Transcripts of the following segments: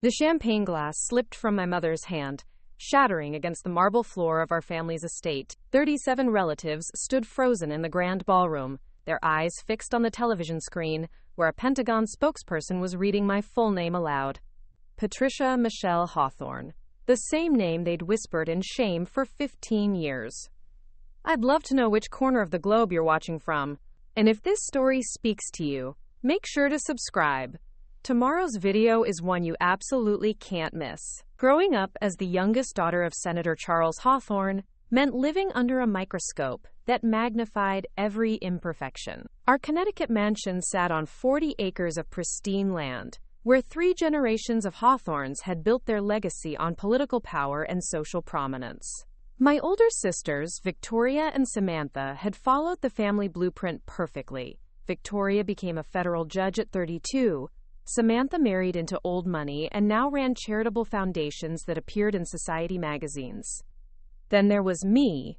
The champagne glass slipped from my mother's hand, shattering against the marble floor of our family's estate. 37 relatives stood frozen in the grand ballroom, their eyes fixed on the television screen, where a Pentagon spokesperson was reading my full name aloud. Patricia Michelle Hawthorne. The same name they'd whispered in shame for 15 years. I'd love to know which corner of the globe you're watching from. And if this story speaks to you, make sure to subscribe. Tomorrow's video is one you absolutely can't miss. Growing up as the youngest daughter of Senator Charles Hawthorne meant living under a microscope that magnified every imperfection. Our Connecticut mansion sat on 40 acres of pristine land, where 3 generations of Hawthornes had built their legacy on political power and social prominence. My older sisters, Victoria and Samantha, had followed the family blueprint perfectly. Victoria became a federal judge at 32. Samantha married into old money and now ran charitable foundations that appeared in society magazines. Then there was me.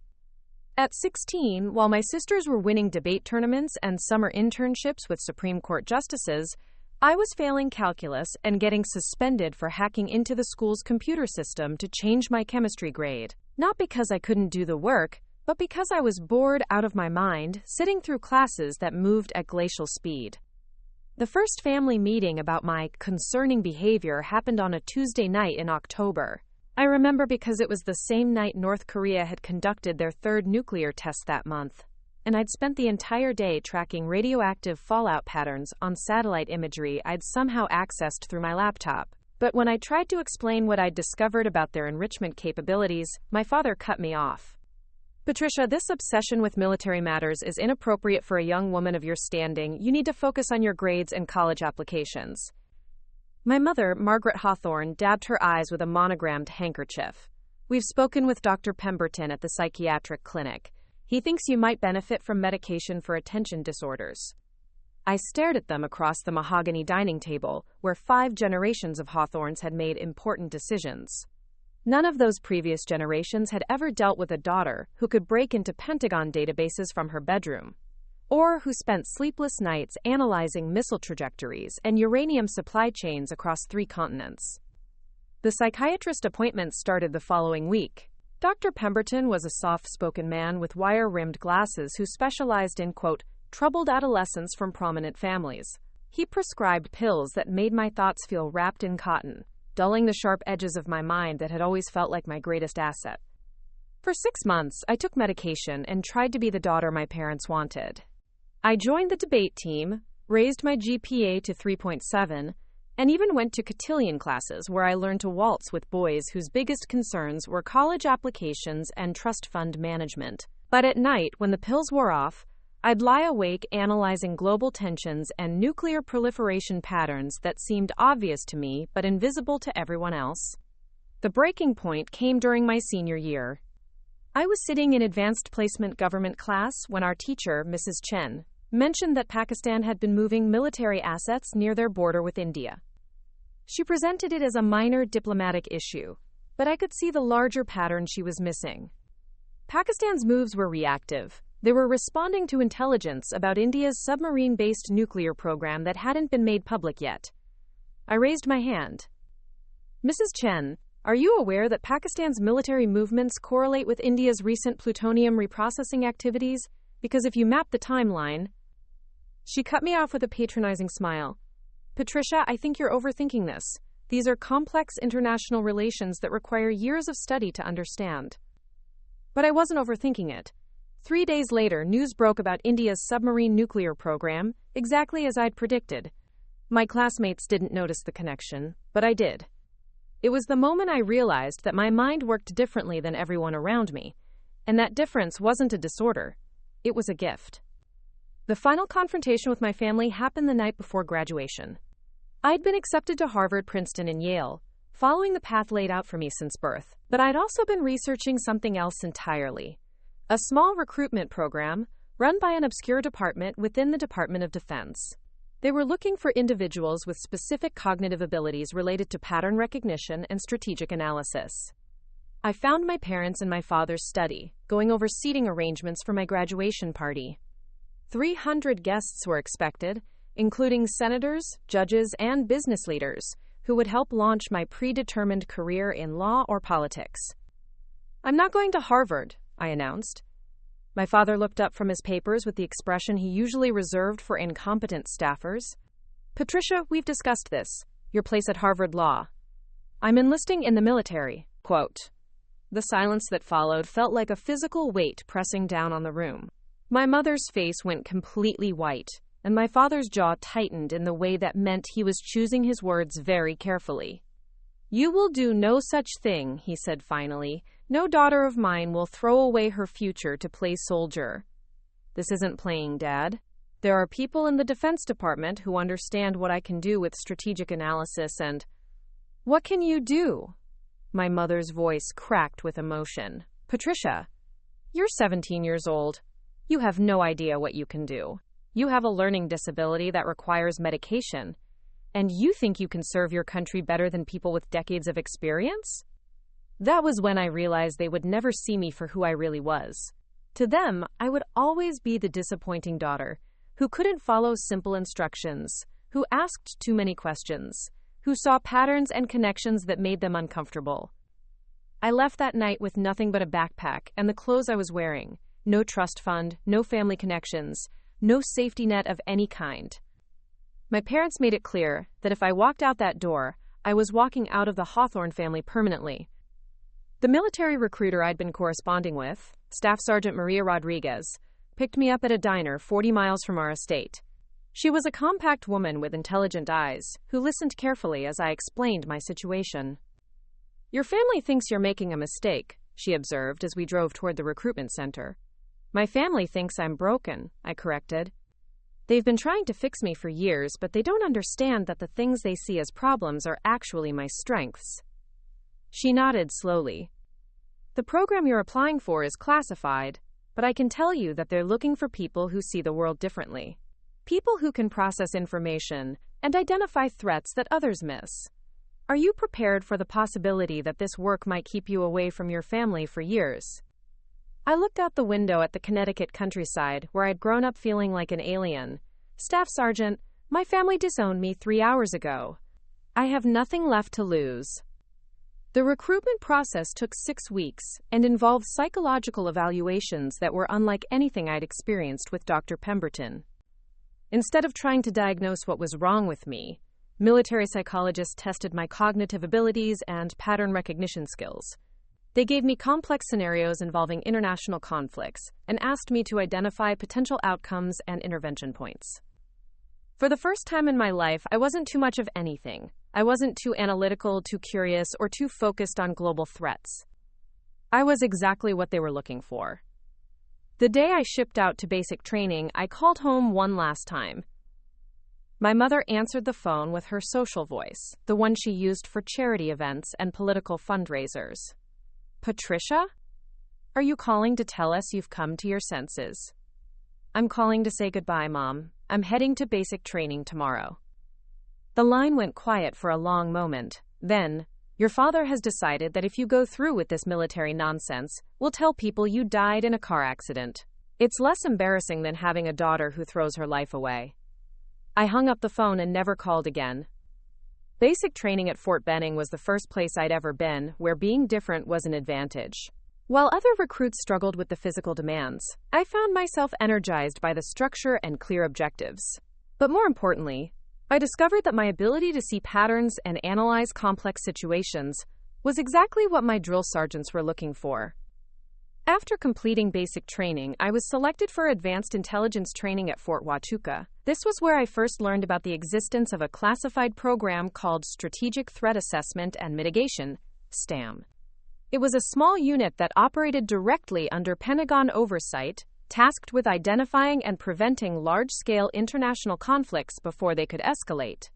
At 16, while my sisters were winning debate tournaments and summer internships with Supreme Court justices, I was failing calculus and getting suspended for hacking into the school's computer system to change my chemistry grade. Not because I couldn't do the work, but because I was bored out of my mind, sitting through classes that moved at glacial speed. The first family meeting about my concerning behavior happened on a Tuesday night in October. I remember because it was the same night North Korea had conducted their 3rd nuclear test that month, and I'd spent the entire day tracking radioactive fallout patterns on satellite imagery I'd somehow accessed through my laptop. But when I tried to explain what I'd discovered about their enrichment capabilities, my father cut me off. Patricia, this obsession with military matters is inappropriate for a young woman of your standing. You need to focus on your grades and college applications. My mother, Margaret Hawthorne, dabbed her eyes with a monogrammed handkerchief. We've spoken with Dr. Pemberton at the psychiatric clinic. He thinks you might benefit from medication for attention disorders. I stared at them across the mahogany dining table, where 5 generations of Hawthornes had made important decisions. None of those previous generations had ever dealt with a daughter who could break into Pentagon databases from her bedroom, or who spent sleepless nights analyzing missile trajectories and uranium supply chains across 3 continents. The psychiatrist appointments started the following week. Dr. Pemberton was a soft-spoken man with wire-rimmed glasses who specialized in, quote, troubled adolescents from prominent families. He prescribed pills that made my thoughts feel wrapped in cotton, dulling the sharp edges of my mind that had always felt like my greatest asset. For 6 months, I took medication and tried to be the daughter my parents wanted. I joined the debate team, raised my GPA to 3.7, and even went to cotillion classes where I learned to waltz with boys whose biggest concerns were college applications and trust fund management. But at night, when the pills wore off, I'd lie awake analyzing global tensions and nuclear proliferation patterns that seemed obvious to me but invisible to everyone else. The breaking point came during my senior year. I was sitting in advanced placement government class when our teacher, Mrs. Chen, mentioned that Pakistan had been moving military assets near their border with India. She presented it as a minor diplomatic issue, but I could see the larger pattern she was missing. Pakistan's moves were reactive. They were responding to intelligence about India's submarine-based nuclear program that hadn't been made public yet. I raised my hand. Mrs. Chen, are you aware that Pakistan's military movements correlate with India's recent plutonium reprocessing activities? Because if you map the timeline... She cut me off with a patronizing smile. Patricia, I think you're overthinking this. These are complex international relations that require years of study to understand. But I wasn't overthinking it. 3 days later, news broke about India's submarine nuclear program, exactly as I'd predicted. My classmates didn't notice the connection, but I did. It was the moment I realized that my mind worked differently than everyone around me, and that difference wasn't a disorder. It was a gift. The final confrontation with my family happened the night before graduation. I'd been accepted to Harvard, Princeton, and Yale, following the path laid out for me since birth, but I'd also been researching something else entirely. A small recruitment program run by an obscure department within the Department of Defense. They were looking for individuals with specific cognitive abilities related to pattern recognition and strategic analysis. I found my parents in my father's study, going over seating arrangements for my graduation party. 300 guests were expected, including senators, judges, and business leaders, who would help launch my predetermined career in law or politics. "I'm not going to Harvard," I announced. My father looked up from his papers with the expression he usually reserved for incompetent staffers. "Patricia, we've discussed this. Your place at Harvard Law. I'm enlisting in the military." Quote. The silence that followed felt like a physical weight pressing down on the room. My mother's face went completely white, and my father's jaw tightened in the way that meant he was choosing his words very carefully. "You will do no such thing," he said finally. "No daughter of mine will throw away her future to play soldier." "This isn't playing, Dad. There are people in the Defense Department who understand what I can do with strategic analysis and—" "What can you do?" My mother's voice cracked with emotion. "Patricia, you're 17 years old. You have no idea what you can do. You have a learning disability that requires medication, and you think you can serve your country better than people with decades of experience?" That was when I realized they would never see me for who I really was. To them, I would always be the disappointing daughter, who couldn't follow simple instructions, who asked too many questions, who saw patterns and connections that made them uncomfortable. I left that night with nothing but a backpack and the clothes I was wearing. No trust fund, no family connections, no safety net of any kind. My parents made it clear that if I walked out that door, I was walking out of the Hawthorne family permanently. The military recruiter I'd been corresponding with, Staff Sergeant Maria Rodriguez, picked me up at a diner 40 miles from our estate. She was a compact woman with intelligent eyes, who listened carefully as I explained my situation. "Your family thinks you're making a mistake," she observed as we drove toward the recruitment center. "My family thinks I'm broken," I corrected. "They've been trying to fix me for years, but they don't understand that the things they see as problems are actually my strengths." She nodded slowly. "The program you're applying for is classified, but I can tell you that they're looking for people who see the world differently. People who can process information and identify threats that others miss. Are you prepared for the possibility that this work might keep you away from your family for years?" I looked out the window at the Connecticut countryside, where I'd grown up feeling like an alien. "Staff Sergeant, my family disowned me 3 hours ago. I have nothing left to lose." The recruitment process took 6 weeks and involved psychological evaluations that were unlike anything I'd experienced with Dr. Pemberton. Instead of trying to diagnose what was wrong with me, military psychologists tested my cognitive abilities and pattern recognition skills. They gave me complex scenarios involving international conflicts and asked me to identify potential outcomes and intervention points. For the first time in my life, I wasn't too much of anything. I wasn't too analytical, too curious, or too focused on global threats. I was exactly what they were looking for. The day I shipped out to basic training, I called home one last time. My mother answered the phone with her social voice, the one she used for charity events and political fundraisers. "Patricia? Are you calling to tell us you've come to your senses?" "I'm calling to say goodbye, Mom. I'm heading to basic training tomorrow." The line went quiet for a long moment. Then, "Your father has decided that if you go through with this military nonsense, we'll tell people you died in a car accident. It's less embarrassing than having a daughter who throws her life away." I hung up the phone and never called again. Basic training at Fort Benning was the first place I'd ever been where being different was an advantage. While other recruits struggled with the physical demands, I found myself energized by the structure and clear objectives. But more importantly, I discovered that my ability to see patterns and analyze complex situations was exactly what my drill sergeants were looking for. After completing basic training, I was selected for advanced intelligence training at Fort Huachuca. This was where I first learned about the existence of a classified program called Strategic Threat Assessment and Mitigation, STAM. It was a small unit that operated directly under Pentagon oversight, tasked with identifying and preventing large-scale international conflicts before they could escalate.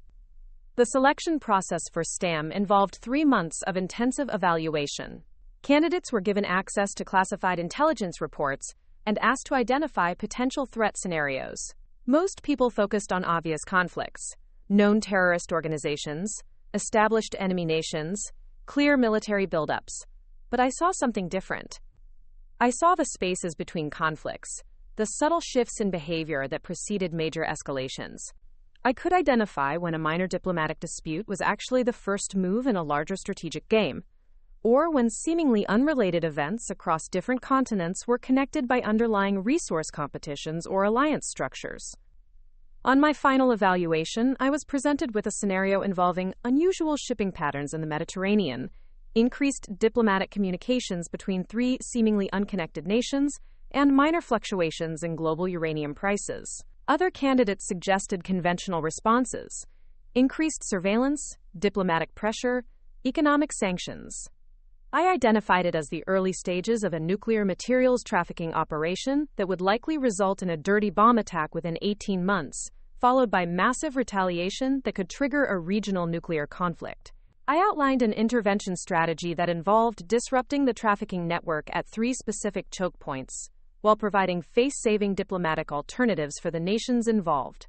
The selection process for STAM involved 3 months of intensive evaluation. Candidates were given access to classified intelligence reports and asked to identify potential threat scenarios. Most people focused on obvious conflicts, known terrorist organizations, established enemy nations, clear military buildups. But I saw something different. I saw the spaces between conflicts, the subtle shifts in behavior that preceded major escalations. I could identify when a minor diplomatic dispute was actually the first move in a larger strategic game, or when seemingly unrelated events across different continents were connected by underlying resource competitions or alliance structures. On my final evaluation, I was presented with a scenario involving unusual shipping patterns in the Mediterranean, increased diplomatic communications between three seemingly unconnected nations, and minor fluctuations in global uranium prices. Other candidates suggested conventional responses: increased surveillance, diplomatic pressure, economic sanctions. I identified it as the early stages of a nuclear materials trafficking operation that would likely result in a dirty bomb attack within 18 months, followed by massive retaliation that could trigger a regional nuclear conflict. I outlined an intervention strategy that involved disrupting the trafficking network at three specific choke points, while providing face-saving diplomatic alternatives for the nations involved.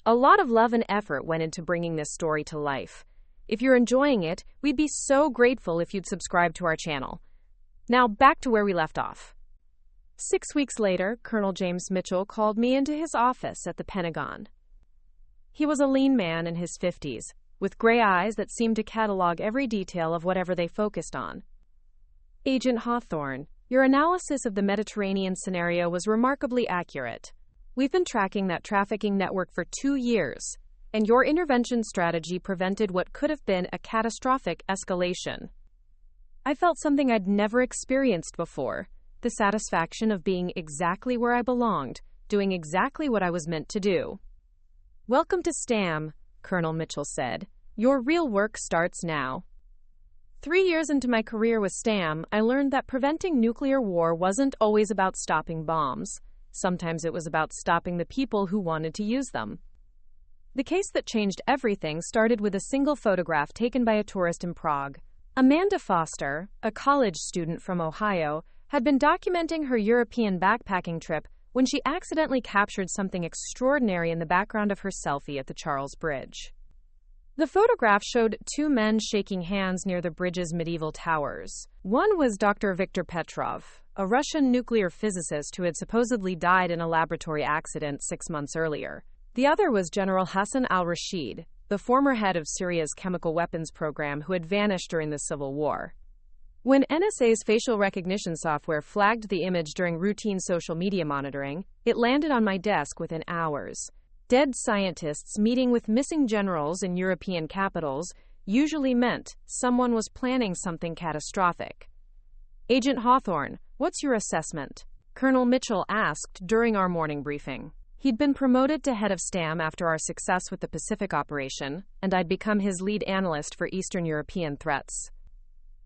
A lot of love and effort went into bringing this story to life. If you're enjoying it, we'd be so grateful if you'd subscribe to our channel. Now back to where we left off. 6 weeks later, Colonel James Mitchell called me into his office at the Pentagon. He was a lean man in his 50s, with gray eyes that seemed to catalog every detail of whatever they focused on. "Agent Hawthorne, your analysis of the Mediterranean scenario was remarkably accurate. We've been tracking that trafficking network for 2 years, and your intervention strategy prevented what could have been a catastrophic escalation." I felt something I'd never experienced before, the satisfaction of being exactly where I belonged, doing exactly what I was meant to do. "Welcome to STAM," Colonel Mitchell said. "Your real work starts now." 3 years into my career with STAM, I learned that preventing nuclear war wasn't always about stopping bombs. Sometimes it was about stopping the people who wanted to use them. The case that changed everything started with a single photograph taken by a tourist in Prague. Amanda Foster, a college student from Ohio, had been documenting her European backpacking trip when she accidentally captured something extraordinary in the background of her selfie at the Charles Bridge. The photograph showed 2 men shaking hands near the bridge's medieval towers. One was Dr. Viktor Petrov, a Russian nuclear physicist who had supposedly died in a laboratory accident 6 months earlier. The other was General Hassan al-Rashid, the former head of Syria's chemical weapons program who had vanished during the civil war. When NSA's facial recognition software flagged the image during routine social media monitoring, it landed on my desk within hours. Dead scientists meeting with missing generals in European capitals usually meant someone was planning something catastrophic. "Agent Hawthorne, what's your assessment?" Colonel Mitchell asked during our morning briefing. He'd been promoted to head of STAM after our success with the Pacific operation, and I'd become his lead analyst for Eastern European threats.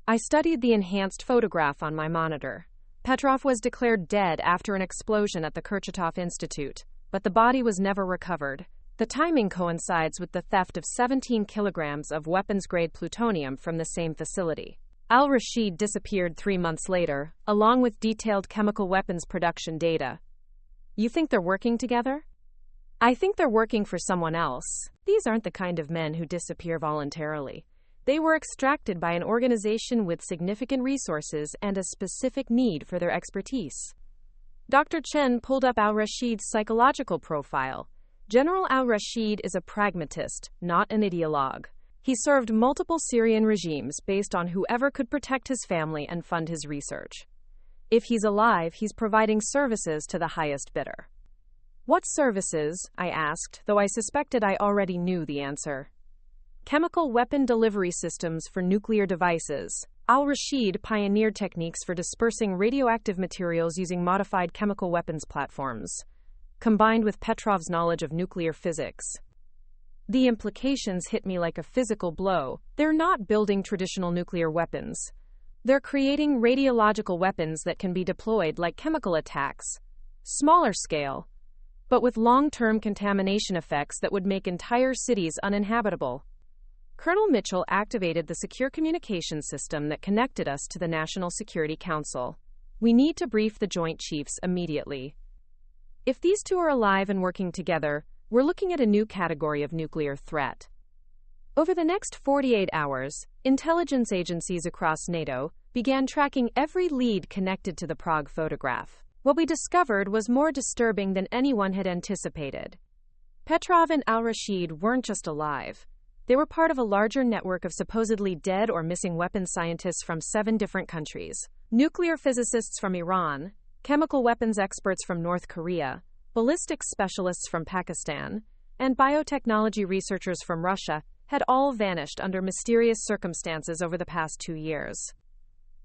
I studied the enhanced photograph on my monitor. Petrov was declared dead after an explosion at the Kurchatov Institute, but the body was never recovered. The timing coincides with the theft of 17 kilograms of weapons-grade plutonium from the same facility. Al-Rashid disappeared 3 months later, along with detailed chemical weapons production data. You think they're working together? I think they're working for someone else. These aren't the kind of men who disappear voluntarily. They were extracted by an organization with significant resources and a specific need for their expertise. Dr. Chen pulled up al-Rashid's psychological profile. General al-Rashid is a pragmatist, not an ideologue. He served multiple Syrian regimes based on whoever could protect his family and fund his research. If he's alive, he's providing services to the highest bidder. What services? I asked, though I suspected I already knew the answer. Chemical weapon delivery systems for nuclear devices. Al-Rashid pioneered techniques for dispersing radioactive materials using modified chemical weapons platforms, combined with Petrov's knowledge of nuclear physics. The implications hit me like a physical blow. They're not building traditional nuclear weapons. They're creating radiological weapons that can be deployed like chemical attacks, smaller scale, but with long-term contamination effects that would make entire cities uninhabitable. Colonel Mitchell activated the secure communication system that connected us to the National Security Council. We need to brief the Joint Chiefs immediately. If these two are alive and working together, we're looking at a new category of nuclear threat. Over the next 48 hours, intelligence agencies across NATO began tracking every lead connected to the Prague photograph. What we discovered was more disturbing than anyone had anticipated. Petrov and al-Rashid weren't just alive. They were part of a larger network of supposedly dead or missing weapons scientists from 7 different countries. Nuclear physicists from Iran, chemical weapons experts from North Korea, ballistics specialists from Pakistan, and biotechnology researchers from Russia had all vanished under mysterious circumstances over the past 2 years.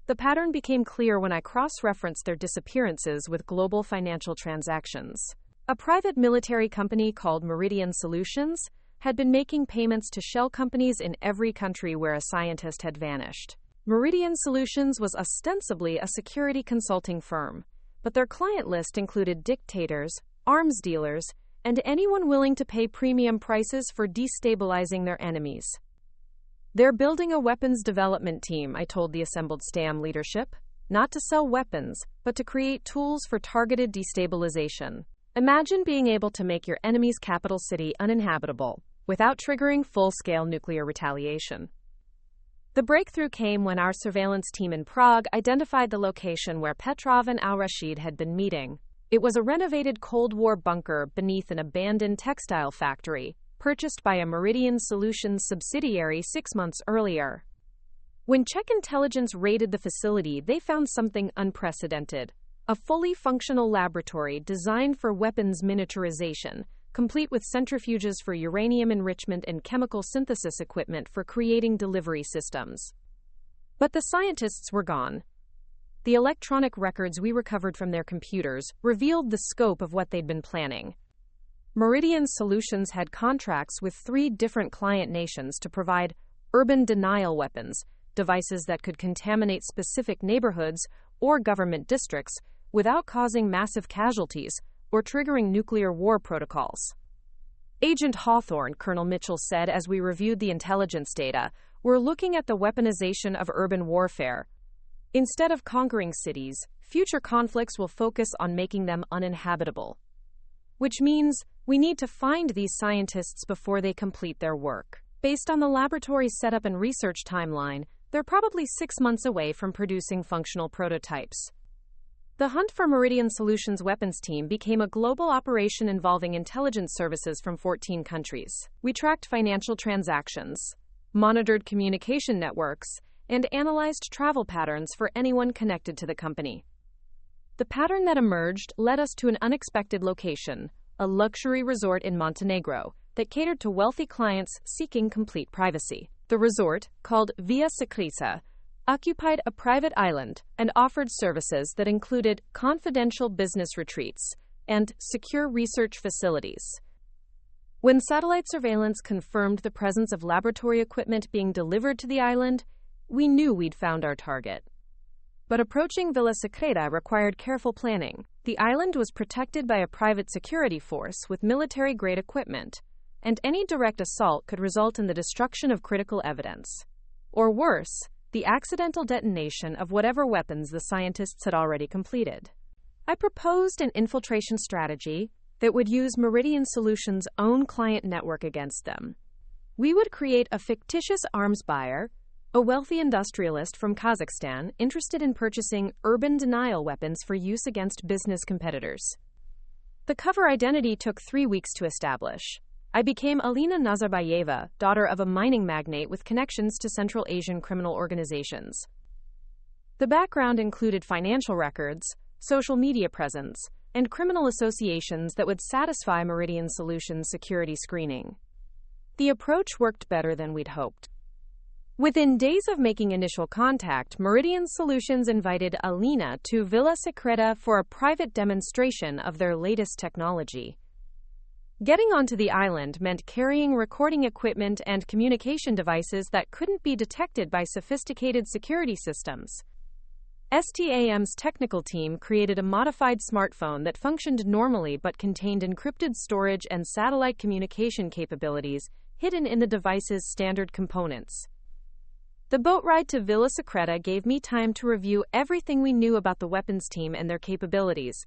The pattern became clear when I cross-referenced their disappearances with global financial transactions. A private military company called Meridian Solutions had been making payments to shell companies in every country where a scientist had vanished. Meridian Solutions was ostensibly a security consulting firm, but their client list included dictators, arms dealers, and anyone willing to pay premium prices for destabilizing their enemies. They're building a weapons development team, I told the assembled STAM leadership, not to sell weapons, but to create tools for targeted destabilization. Imagine being able to make your enemy's capital city uninhabitable without triggering full-scale nuclear retaliation. The breakthrough came when our surveillance team in Prague identified the location where Petrov and al-Rashid had been meeting. It was a renovated Cold War bunker beneath an abandoned textile factory, purchased by a Meridian Solutions subsidiary 6 months earlier. When Czech intelligence raided the facility, they found something unprecedented: a fully functional laboratory designed for weapons miniaturization, complete with centrifuges for uranium enrichment and chemical synthesis equipment for creating delivery systems. But the scientists were gone. The electronic records we recovered from their computers revealed the scope of what they'd been planning. Meridian Solutions had contracts with 3 different client nations to provide urban denial weapons, devices that could contaminate specific neighborhoods or government districts without causing massive casualties or triggering nuclear war protocols. Agent Hawthorne, Colonel Mitchell said as we reviewed the intelligence data, we're looking at the weaponization of urban warfare. Instead of conquering cities, future conflicts will focus on making them uninhabitable. Which means we need to find these scientists before they complete their work. Based on the laboratory's setup and research timeline, they're probably 6 months away from producing functional prototypes. The hunt for Meridian Solutions' weapons team became a global operation involving intelligence services from 14 countries. We tracked financial transactions, monitored communication networks, and analyzed travel patterns for anyone connected to the company. The pattern that emerged led us to an unexpected location, a luxury resort in Montenegro that catered to wealthy clients seeking complete privacy. The resort, called Via Secreta, occupied a private island and offered services that included confidential business retreats and secure research facilities. When satellite surveillance confirmed the presence of laboratory equipment being delivered to the island, we knew we'd found our target. But approaching Villa Secreta required careful planning. The island was protected by a private security force with military-grade equipment, and any direct assault could result in the destruction of critical evidence. Or worse, the accidental detonation of whatever weapons the scientists had already completed. I proposed an infiltration strategy that would use Meridian Solutions' own client network against them. We would create a fictitious arms buyer, a wealthy industrialist from Kazakhstan interested in purchasing urban denial weapons for use against business competitors. The cover identity took 3 weeks to establish. I became Alina Nazarbayeva, daughter of a mining magnate with connections to Central Asian criminal organizations. The background included financial records, social media presence, and criminal associations that would satisfy Meridian Solutions' security screening. The approach worked better than we'd hoped. Within days of making initial contact, Meridian Solutions invited Alina to Villa Secreta for a private demonstration of their latest technology. Getting onto the island meant carrying recording equipment and communication devices that couldn't be detected by sophisticated security systems. STAM's technical team created a modified smartphone that functioned normally but contained encrypted storage and satellite communication capabilities hidden in the device's standard components. The boat ride to Villa Secreta gave me time to review everything we knew about the weapons team and their capabilities.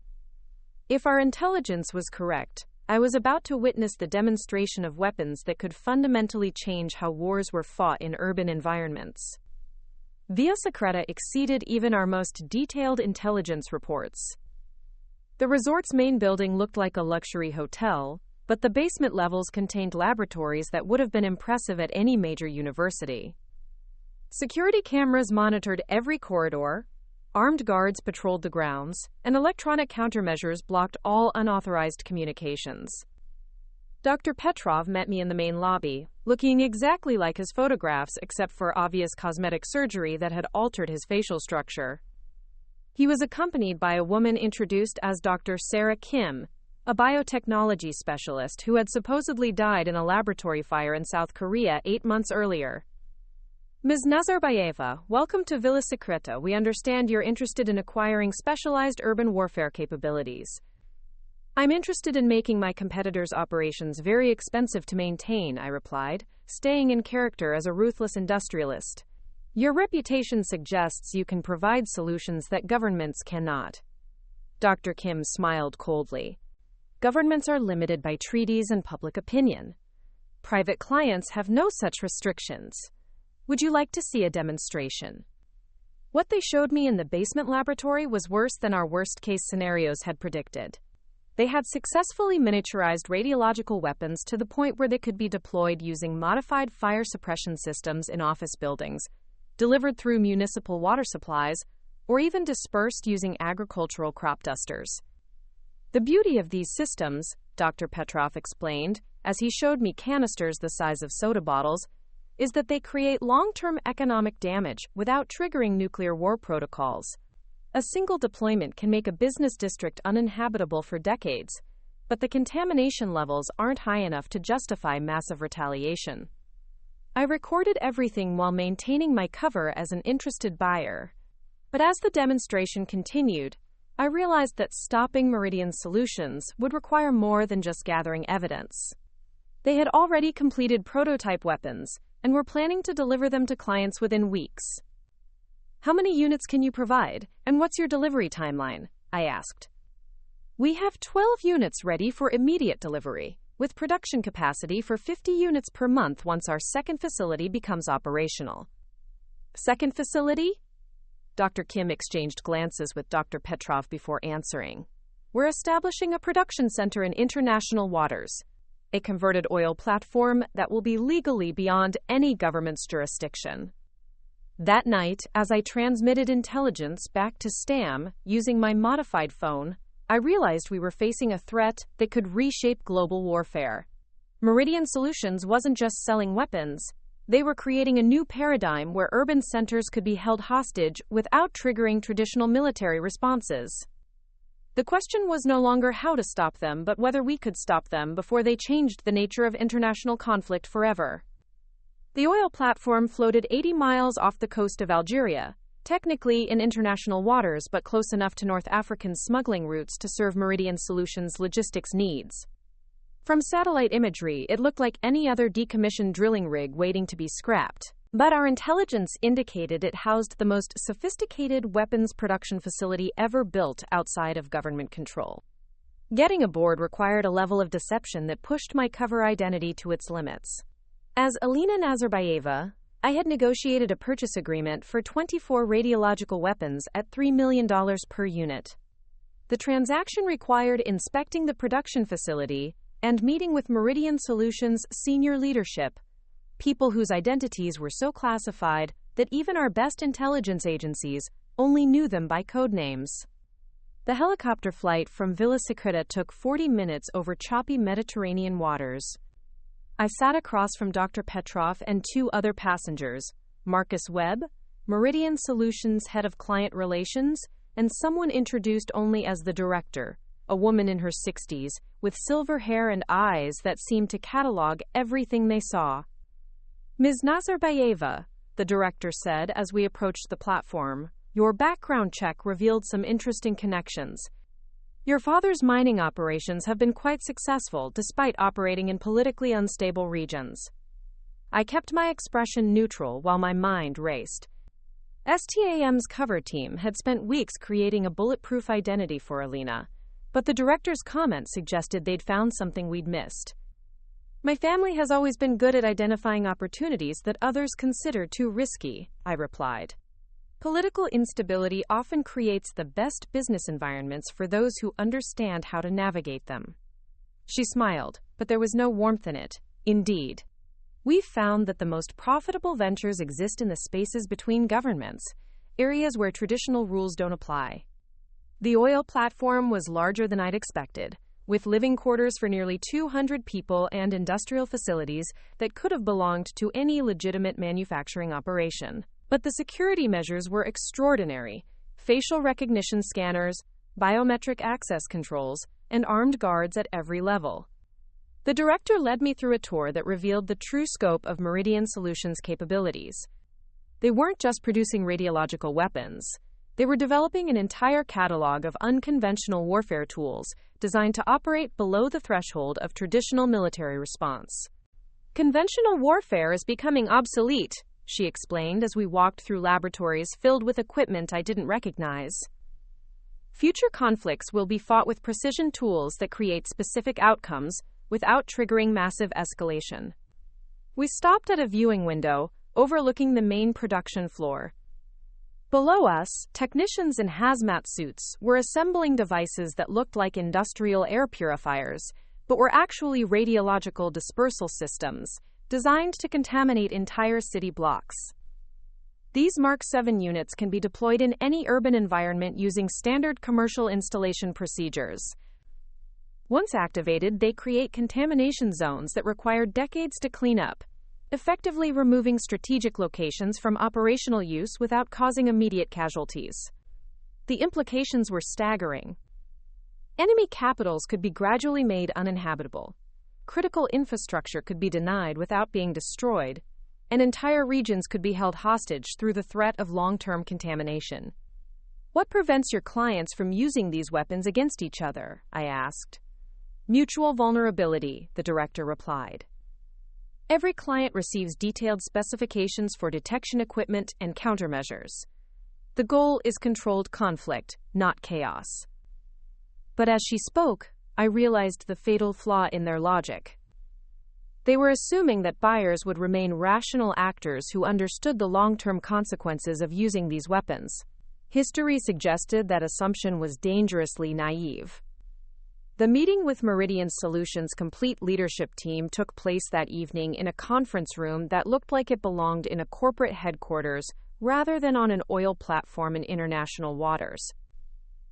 If our intelligence was correct, I was about to witness the demonstration of weapons that could fundamentally change how wars were fought in urban environments. Villa Secreta exceeded even our most detailed intelligence reports. The resort's main building looked like a luxury hotel, but the basement levels contained laboratories that would have been impressive at any major university. Security cameras monitored every corridor, armed guards patrolled the grounds, and electronic countermeasures blocked all unauthorized communications. Dr. Petrov met me in the main lobby, looking exactly like his photographs except for obvious cosmetic surgery that had altered his facial structure. He was accompanied by a woman introduced as Dr. Sarah Kim, a biotechnology specialist who had supposedly died in a laboratory fire in South Korea 8 months earlier. Ms. Nazarbayeva, welcome to Villa Secreta. We understand you're interested in acquiring specialized urban warfare capabilities. I'm interested in making my competitors' operations very expensive to maintain, I replied, staying in character as a ruthless industrialist. Your reputation suggests you can provide solutions that governments cannot. Dr. Kim smiled coldly. Governments are limited by treaties and public opinion. Private clients have no such restrictions. Would you like to see a demonstration? What they showed me in the basement laboratory was worse than our worst-case scenarios had predicted. They had successfully miniaturized radiological weapons to the point where they could be deployed using modified fire suppression systems in office buildings, delivered through municipal water supplies, or even dispersed using agricultural crop dusters. The beauty of these systems, Dr. Petrov explained, as he showed me canisters the size of soda bottles, is that they create long-term economic damage without triggering nuclear war protocols. A single deployment can make a business district uninhabitable for decades, but the contamination levels aren't high enough to justify massive retaliation. I recorded everything while maintaining my cover as an interested buyer. But as the demonstration continued, I realized that stopping Meridian Solutions would require more than just gathering evidence. They had already completed prototype weapons and were planning to deliver them to clients within weeks. How many units can you provide, and what's your delivery timeline? I asked. We have 12 units ready for immediate delivery, with production capacity for 50 units per month once our second facility becomes operational. Second facility? Dr. Kim exchanged glances with Dr. Petrov before answering. We're establishing a production center in international waters, a converted oil platform that will be legally beyond any government's jurisdiction. That night, as I transmitted intelligence back to STAM using my modified phone, I realized we were facing a threat that could reshape global warfare. Meridian Solutions wasn't just selling weapons. They were creating a new paradigm where urban centers could be held hostage without triggering traditional military responses. The question was no longer how to stop them, but whether we could stop them before they changed the nature of international conflict forever. The oil platform floated 80 miles off the coast of Algeria, technically in international waters but close enough to North African smuggling routes to serve Meridian Solutions' logistics needs. From satellite imagery, it looked like any other decommissioned drilling rig waiting to be scrapped. But our intelligence indicated it housed the most sophisticated weapons production facility ever built outside of government control. Getting aboard required a level of deception that pushed my cover identity to its limits. As Alina Nazarbayeva, I had negotiated a purchase agreement for 24 radiological weapons at $3 million per unit. The transaction required inspecting the production facility and meeting with Meridian Solutions' senior leadership, people whose identities were so classified that even our best intelligence agencies only knew them by code names. The helicopter flight from Villa Secreta took 40 minutes over choppy Mediterranean waters. I sat across from Dr. Petrov and 2 other passengers, Marcus Webb, Meridian Solutions head of client relations, and someone introduced only as the director, a woman in her 60s, with silver hair and eyes that seemed to catalog everything they saw. Ms. Nazarbayeva, the director said as we approached the platform, your background check revealed some interesting connections. Your father's mining operations have been quite successful despite operating in politically unstable regions. I kept my expression neutral while my mind raced. STAM's cover team had spent weeks creating a bulletproof identity for Alina, but the director's comment suggested they'd found something we'd missed. My family has always been good at identifying opportunities that others consider too risky, I replied. Political instability often creates the best business environments for those who understand how to navigate them. She smiled, but there was no warmth in it. Indeed. We've found that the most profitable ventures exist in the spaces between governments, areas where traditional rules don't apply. The oil platform was larger than I'd expected, with living quarters for nearly 200 people and industrial facilities that could have belonged to any legitimate manufacturing operation. But the security measures were extraordinary: facial recognition scanners, biometric access controls, and armed guards at every level. The director led me through a tour that revealed the true scope of Meridian Solutions' capabilities. They weren't just producing radiological weapons. They were developing an entire catalog of unconventional warfare tools designed to operate below the threshold of traditional military response. Conventional warfare is becoming obsolete, she explained as we walked through laboratories filled with equipment I didn't recognize. Future conflicts will be fought with precision tools that create specific outcomes without triggering massive escalation. We stopped at a viewing window overlooking the main production floor. Below us, technicians in hazmat suits were assembling devices that looked like industrial air purifiers, but were actually radiological dispersal systems designed to contaminate entire city blocks. These Mark 7 units can be deployed in any urban environment using standard commercial installation procedures. Once activated, they create contamination zones that require decades to clean up, effectively removing strategic locations from operational use without causing immediate casualties. The implications were staggering. Enemy capitals could be gradually made uninhabitable. Critical infrastructure could be denied without being destroyed, and entire regions could be held hostage through the threat of long-term contamination. What prevents your clients from using these weapons against each other? I asked. Mutual vulnerability, the director replied. Every client receives detailed specifications for detection equipment and countermeasures. The goal is controlled conflict, not chaos. But as she spoke, I realized the fatal flaw in their logic. They were assuming that buyers would remain rational actors who understood the long-term consequences of using these weapons. History suggested that assumption was dangerously naive. The meeting with Meridian Solutions' complete leadership team took place that evening in a conference room that looked like it belonged in a corporate headquarters rather than on an oil platform in international waters.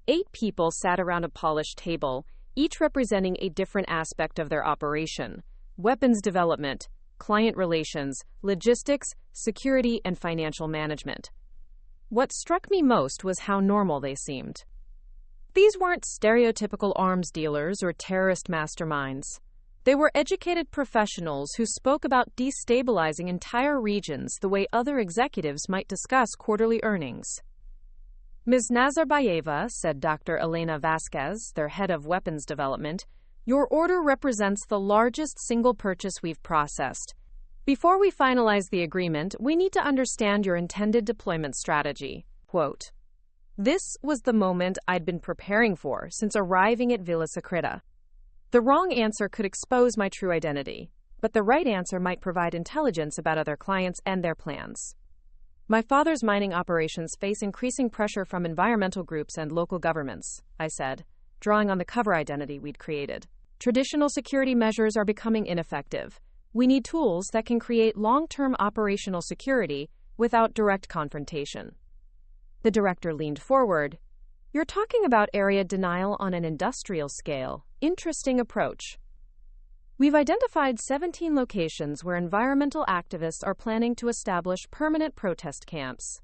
8 people sat around a polished table, each representing a different aspect of their operation: weapons development, client relations, logistics, security, and financial management. What struck me most was how normal they seemed. These weren't stereotypical arms dealers or terrorist masterminds. They were educated professionals who spoke about destabilizing entire regions the way other executives might discuss quarterly earnings. Ms. Nazarbayeva, said Dr. Elena Vasquez, their head of weapons development, your order represents the largest single purchase we've processed. Before we finalize the agreement, we need to understand your intended deployment strategy. Quote, this was the moment I'd been preparing for since arriving at Villa Secreta. The wrong answer could expose my true identity, but the right answer might provide intelligence about other clients and their plans. My father's mining operations face increasing pressure from environmental groups and local governments, I said, drawing on the cover identity we'd created. Traditional security measures are becoming ineffective. We need tools that can create long-term operational security without direct confrontation. The director leaned forward. You're talking about area denial on an industrial scale. Interesting approach. We've identified 17 locations where environmental activists are planning to establish permanent protest camps.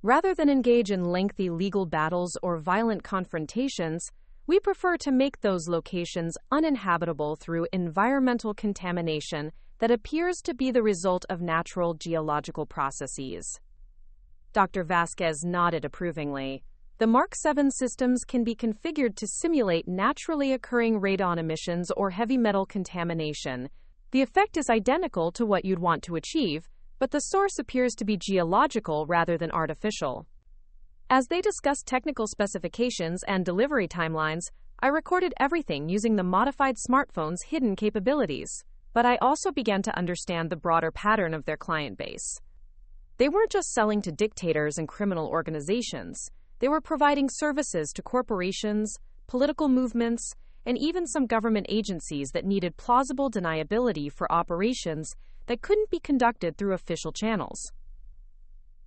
Rather than engage in lengthy legal battles or violent confrontations, we prefer to make those locations uninhabitable through environmental contamination that appears to be the result of natural geological processes. Dr. Vasquez nodded approvingly. The Mark 7 systems can be configured to simulate naturally occurring radon emissions or heavy metal contamination. The effect is identical to what you'd want to achieve, but the source appears to be geological rather than artificial. As they discussed technical specifications and delivery timelines, I recorded everything using the modified smartphone's hidden capabilities, but I also began to understand the broader pattern of their client base. They weren't just selling to dictators and criminal organizations. They were providing services to corporations, political movements, and even some government agencies that needed plausible deniability for operations that couldn't be conducted through official channels.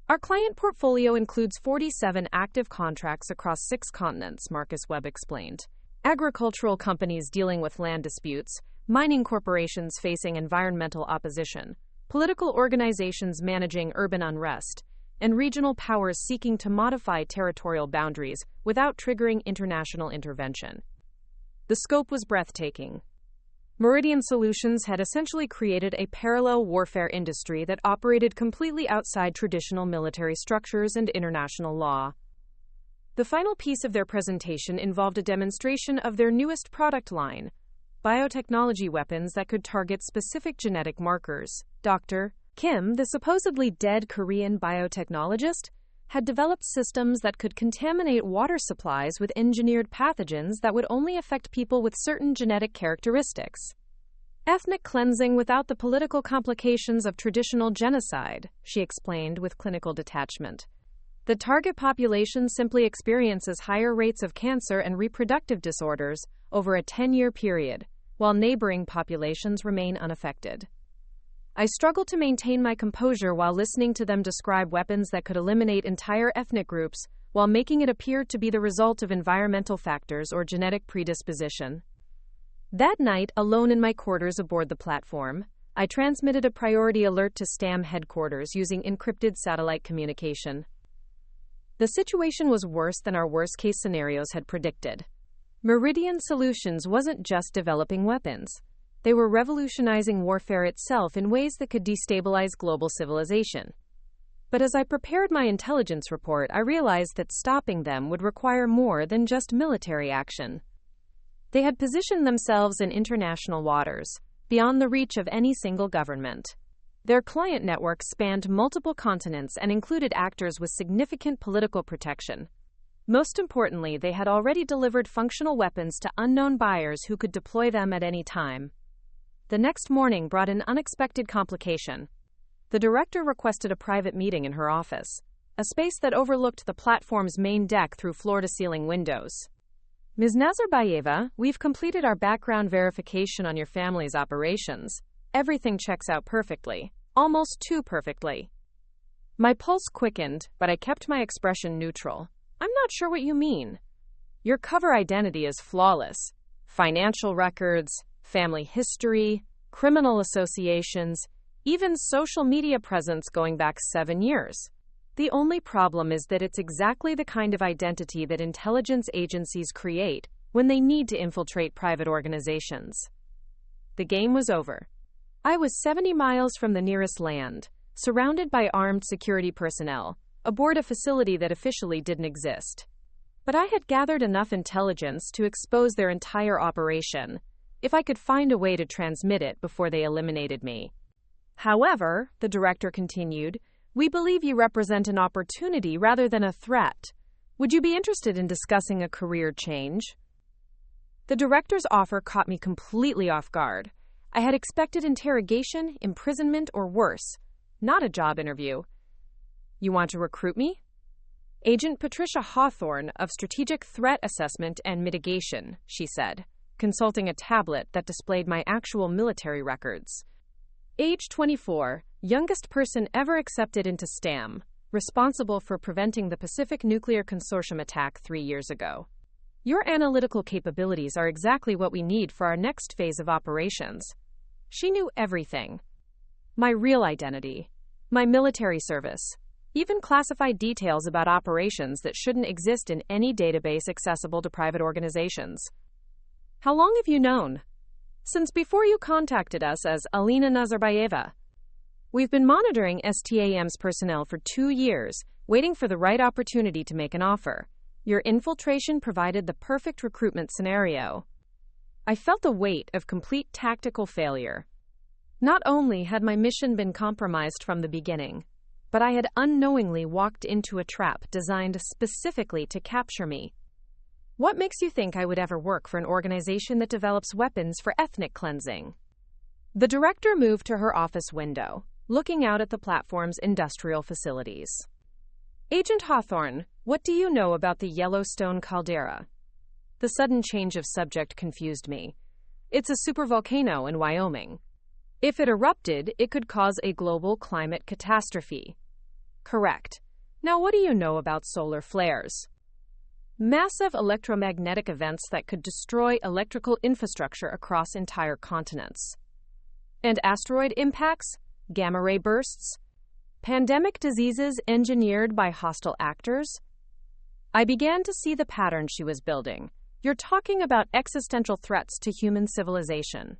Our client portfolio includes 47 active contracts across 6 continents, Marcus Webb explained. Agricultural companies dealing with land disputes, mining corporations facing environmental opposition, political organizations managing urban unrest, and regional powers seeking to modify territorial boundaries without triggering international intervention. The scope was breathtaking. Meridian Solutions had essentially created a parallel warfare industry that operated completely outside traditional military structures and international law. The final piece of their presentation involved a demonstration of their newest product line, biotechnology weapons that could target specific genetic markers. Dr. Kim, the supposedly dead Korean biotechnologist, had developed systems that could contaminate water supplies with engineered pathogens that would only affect people with certain genetic characteristics. Ethnic cleansing without the political complications of traditional genocide, she explained with clinical detachment. The target population simply experiences higher rates of cancer and reproductive disorders over a 10-year period, while neighboring populations remain unaffected. I struggled to maintain my composure while listening to them describe weapons that could eliminate entire ethnic groups while making it appear to be the result of environmental factors or genetic predisposition. That night, alone in my quarters aboard the platform, I transmitted a priority alert to STAM headquarters using encrypted satellite communication. The situation was worse than our worst-case scenarios had predicted. Meridian Solutions wasn't just developing weapons. They were revolutionizing warfare itself in ways that could destabilize global civilization. But as I prepared my intelligence report, I realized that stopping them would require more than just military action. They had positioned themselves in international waters, beyond the reach of any single government. Their client network spanned multiple continents and included actors with significant political protection. Most importantly, they had already delivered functional weapons to unknown buyers who could deploy them at any time. The next morning brought an unexpected complication. The director requested a private meeting in her office, a space that overlooked the platform's main deck through floor-to-ceiling windows. Ms. Nazarbayeva, we've completed our background verification on your family's operations. Everything checks out perfectly, almost too perfectly. My pulse quickened, but I kept my expression neutral. I'm not sure what you mean. Your cover identity is flawless. Financial records, family history, criminal associations, even social media presence going back 7 years. The only problem is that it's exactly the kind of identity that intelligence agencies create when they need to infiltrate private organizations. The game was over. I was 70 miles from the nearest land, surrounded by armed security personnel, aboard a facility that officially didn't exist. But I had gathered enough intelligence to expose their entire operation, if I could find a way to transmit it before they eliminated me. However, the director continued, we believe you represent an opportunity rather than a threat. Would you be interested in discussing a career change? The director's offer caught me completely off guard. I had expected interrogation, imprisonment, or worse, not a job interview. You want to recruit me? Agent Patricia Hawthorne of Strategic Threat Assessment and Mitigation, she said, consulting a tablet that displayed my actual military records. Age 24, youngest person ever accepted into STAM, responsible for preventing the Pacific Nuclear Consortium attack 3 years ago. Your analytical capabilities are exactly what we need for our next phase of operations. She knew everything. My real identity, my military service, even classified details about operations that shouldn't exist in any database accessible to private organizations. How long have you known? Since before you contacted us as Alina Nazarbayeva. We've been monitoring STAM's personnel for 2 years, waiting for the right opportunity to make an offer. Your infiltration provided the perfect recruitment scenario. I felt the weight of complete tactical failure. Not only had my mission been compromised from the beginning, but I had unknowingly walked into a trap designed specifically to capture me. What makes you think I would ever work for an organization that develops weapons for ethnic cleansing? The director moved to her office window, looking out at the platform's industrial facilities. Agent Hawthorne, what do you know about the Yellowstone caldera? The sudden change of subject confused me. It's a supervolcano in Wyoming. If it erupted, it could cause a global climate catastrophe. Correct. Now, what do you know about solar flares? Massive electromagnetic events that could destroy electrical infrastructure across entire continents. And asteroid impacts, gamma-ray bursts, pandemic diseases engineered by hostile actors? I began to see the pattern she was building. You're talking about existential threats to human civilization.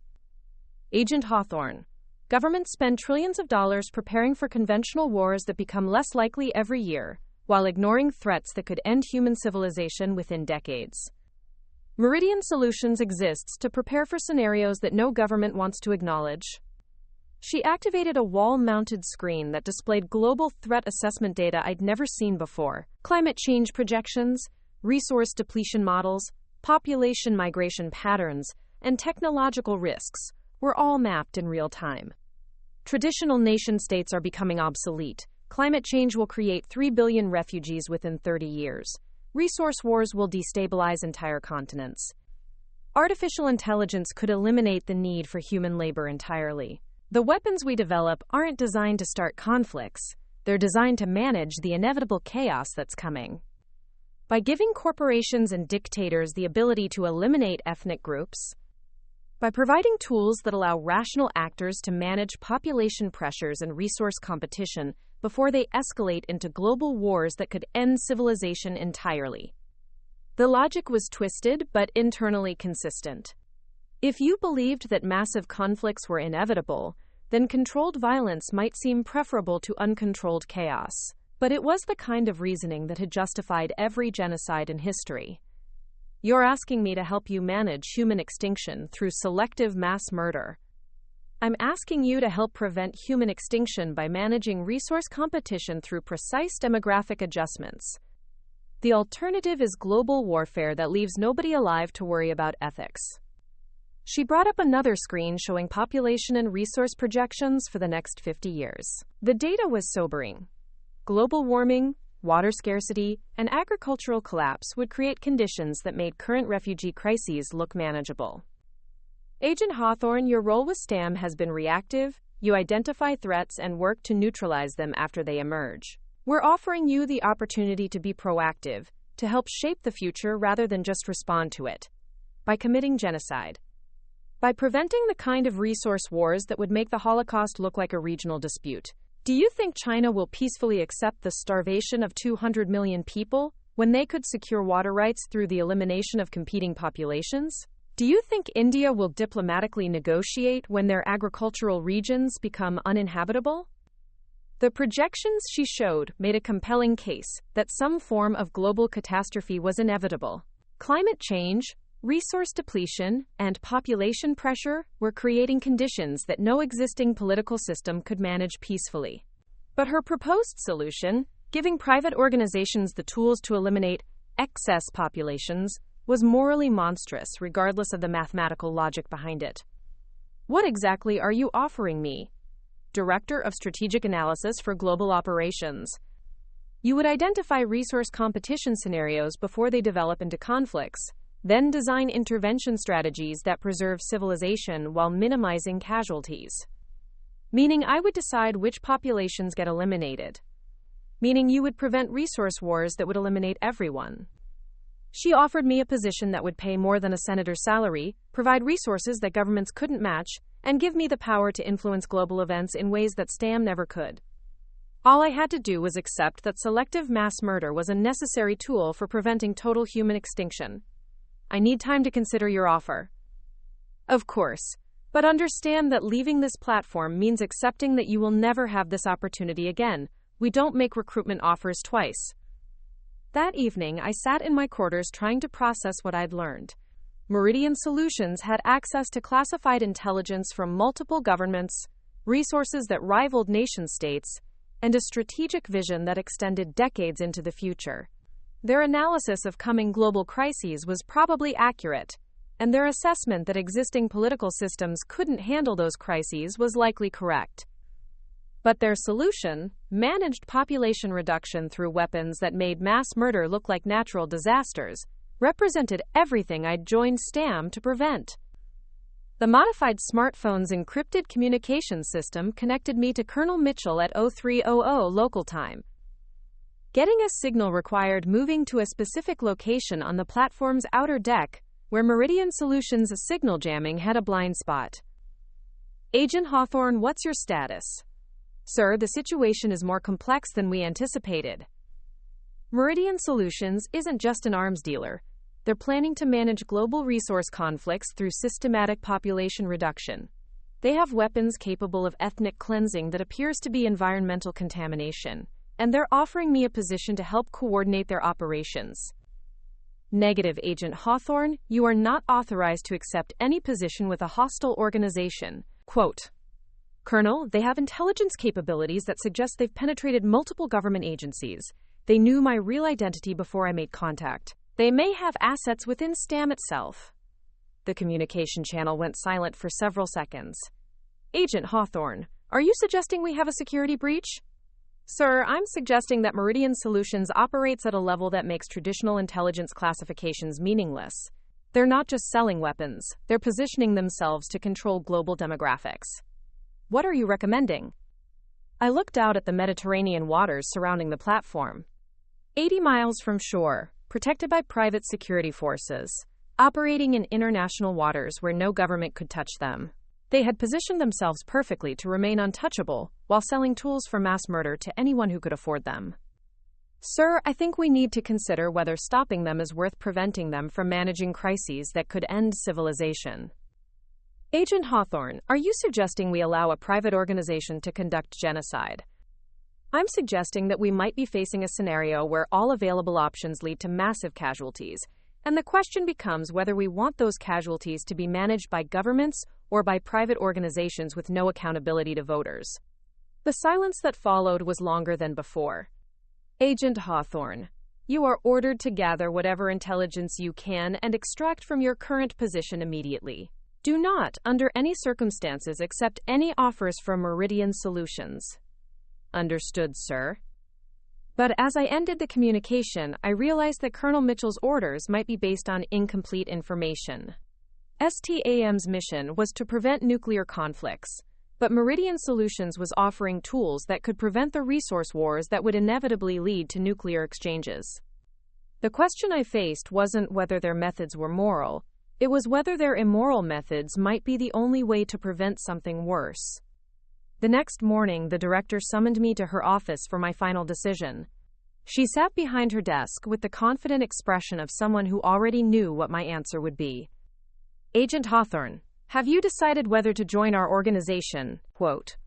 Agent Hawthorne. Governments spend trillions of dollars preparing for conventional wars that become less likely every year, while ignoring threats that could end human civilization within decades. Meridian Solutions exists to prepare for scenarios that no government wants to acknowledge. She activated a wall-mounted screen that displayed global threat assessment data I'd never seen before. Climate change projections, resource depletion models, population migration patterns, and technological risks were all mapped in real time. Traditional nation-states are becoming obsolete. Climate change will create 3 billion refugees within 30 years. Resource wars will destabilize entire continents. Artificial intelligence could eliminate the need for human labor entirely. The weapons we develop aren't designed to start conflicts. They're designed to manage the inevitable chaos that's coming. By giving corporations and dictators the ability to eliminate ethnic groups, by providing tools that allow rational actors to manage population pressures and resource competition before they escalate into global wars that could end civilization entirely. The logic was twisted but internally consistent. If you believed that massive conflicts were inevitable, then controlled violence might seem preferable to uncontrolled chaos. But it was the kind of reasoning that had justified every genocide in history. You're asking me to help you manage human extinction through selective mass murder. I'm asking you to help prevent human extinction by managing resource competition through precise demographic adjustments. The alternative is global warfare that leaves nobody alive to worry about ethics. She brought up another screen showing population and resource projections for the next 50 years. The data was sobering. Global warming, water scarcity, and agricultural collapse would create conditions that made current refugee crises look manageable. Agent Hawthorne, your role with STAM has been reactive. You identify threats and work to neutralize them after they emerge. We're offering you the opportunity to be proactive, to help shape the future rather than just respond to it. By committing genocide. By preventing the kind of resource wars that would make the Holocaust look like a regional dispute. Do you think China will peacefully accept the starvation of 200 million people when they could secure water rights through the elimination of competing populations? Do you think India will diplomatically negotiate when their agricultural regions become uninhabitable? The projections she showed made a compelling case that some form of global catastrophe was inevitable. Climate change, resource depletion, and population pressure were creating conditions that no existing political system could manage peacefully. But her proposed solution, giving private organizations the tools to eliminate excess populations, was morally monstrous regardless of the mathematical logic behind it. What exactly are you offering me? Director of Strategic Analysis for Global Operations. You would identify resource competition scenarios before they develop into conflicts, then design intervention strategies that preserve civilization while minimizing casualties. Meaning I would decide which populations get eliminated. Meaning you would prevent resource wars that would eliminate everyone. She offered me a position that would pay more than a senator's salary, provide resources that governments couldn't match, and give me the power to influence global events in ways that STAM never could. All I had to do was accept that selective mass murder was a necessary tool for preventing total human extinction. I need time to consider your offer. Of course, but understand that leaving this platform means accepting that you will never have this opportunity again. We don't make recruitment offers twice. That evening, I sat in my quarters trying to process what I'd learned. Meridian Solutions had access to classified intelligence from multiple governments, resources that rivaled nation-states, and a strategic vision that extended decades into the future. Their analysis of coming global crises was probably accurate, and their assessment that existing political systems couldn't handle those crises was likely correct. But their solution, managed population reduction through weapons that made mass murder look like natural disasters, represented everything I'd joined STAM to prevent. The modified smartphone's encrypted communications system connected me to Colonel Mitchell at 0300 local time. Getting a signal required moving to a specific location on the platform's outer deck, where Meridian Solutions' signal jamming had a blind spot. Agent Hawthorne, what's your status? Sir, the situation is more complex than we anticipated. Meridian Solutions isn't just an arms dealer. They're planning to manage global resource conflicts through systematic population reduction. They have weapons capable of ethnic cleansing that appears to be environmental contamination, and they're offering me a position to help coordinate their operations. Negative, Agent Hawthorne, you are not authorized to accept any position with a hostile organization. Quote, Colonel, they have intelligence capabilities that suggest they've penetrated multiple government agencies. They knew my real identity before I made contact. They may have assets within STAM itself. The communication channel went silent for several seconds. Agent Hawthorne, are you suggesting we have a security breach? Sir, I'm suggesting that Meridian Solutions operates at a level that makes traditional intelligence classifications meaningless. They're not just selling weapons, they're positioning themselves to control global demographics. What are you recommending? I looked out at the Mediterranean waters surrounding the platform. 80 miles from shore, protected by private security forces, operating in international waters where no government could touch them. They had positioned themselves perfectly to remain untouchable while selling tools for mass murder to anyone who could afford them. Sir, I think we need to consider whether stopping them is worth preventing them from managing crises that could end civilization. Agent Hawthorne, are you suggesting we allow a private organization to conduct genocide? I'm suggesting that we might be facing a scenario where all available options lead to massive casualties, and the question becomes whether we want those casualties to be managed by governments or by private organizations with no accountability to voters. The silence that followed was longer than before. Agent Hawthorne, you are ordered to gather whatever intelligence you can and extract from your current position immediately. Do not, under any circumstances, accept any offers from Meridian Solutions. Understood, sir. But as I ended the communication, I realized that Colonel Mitchell's orders might be based on incomplete information. STAM's mission was to prevent nuclear conflicts, but Meridian Solutions was offering tools that could prevent the resource wars that would inevitably lead to nuclear exchanges. The question I faced wasn't whether their methods were moral, it was whether their immoral methods might be the only way to prevent something worse. The next morning, the director summoned me to her office for my final decision. She sat behind her desk with the confident expression of someone who already knew what my answer would be. Agent Hawthorne, have you decided whether to join our organization? Quote,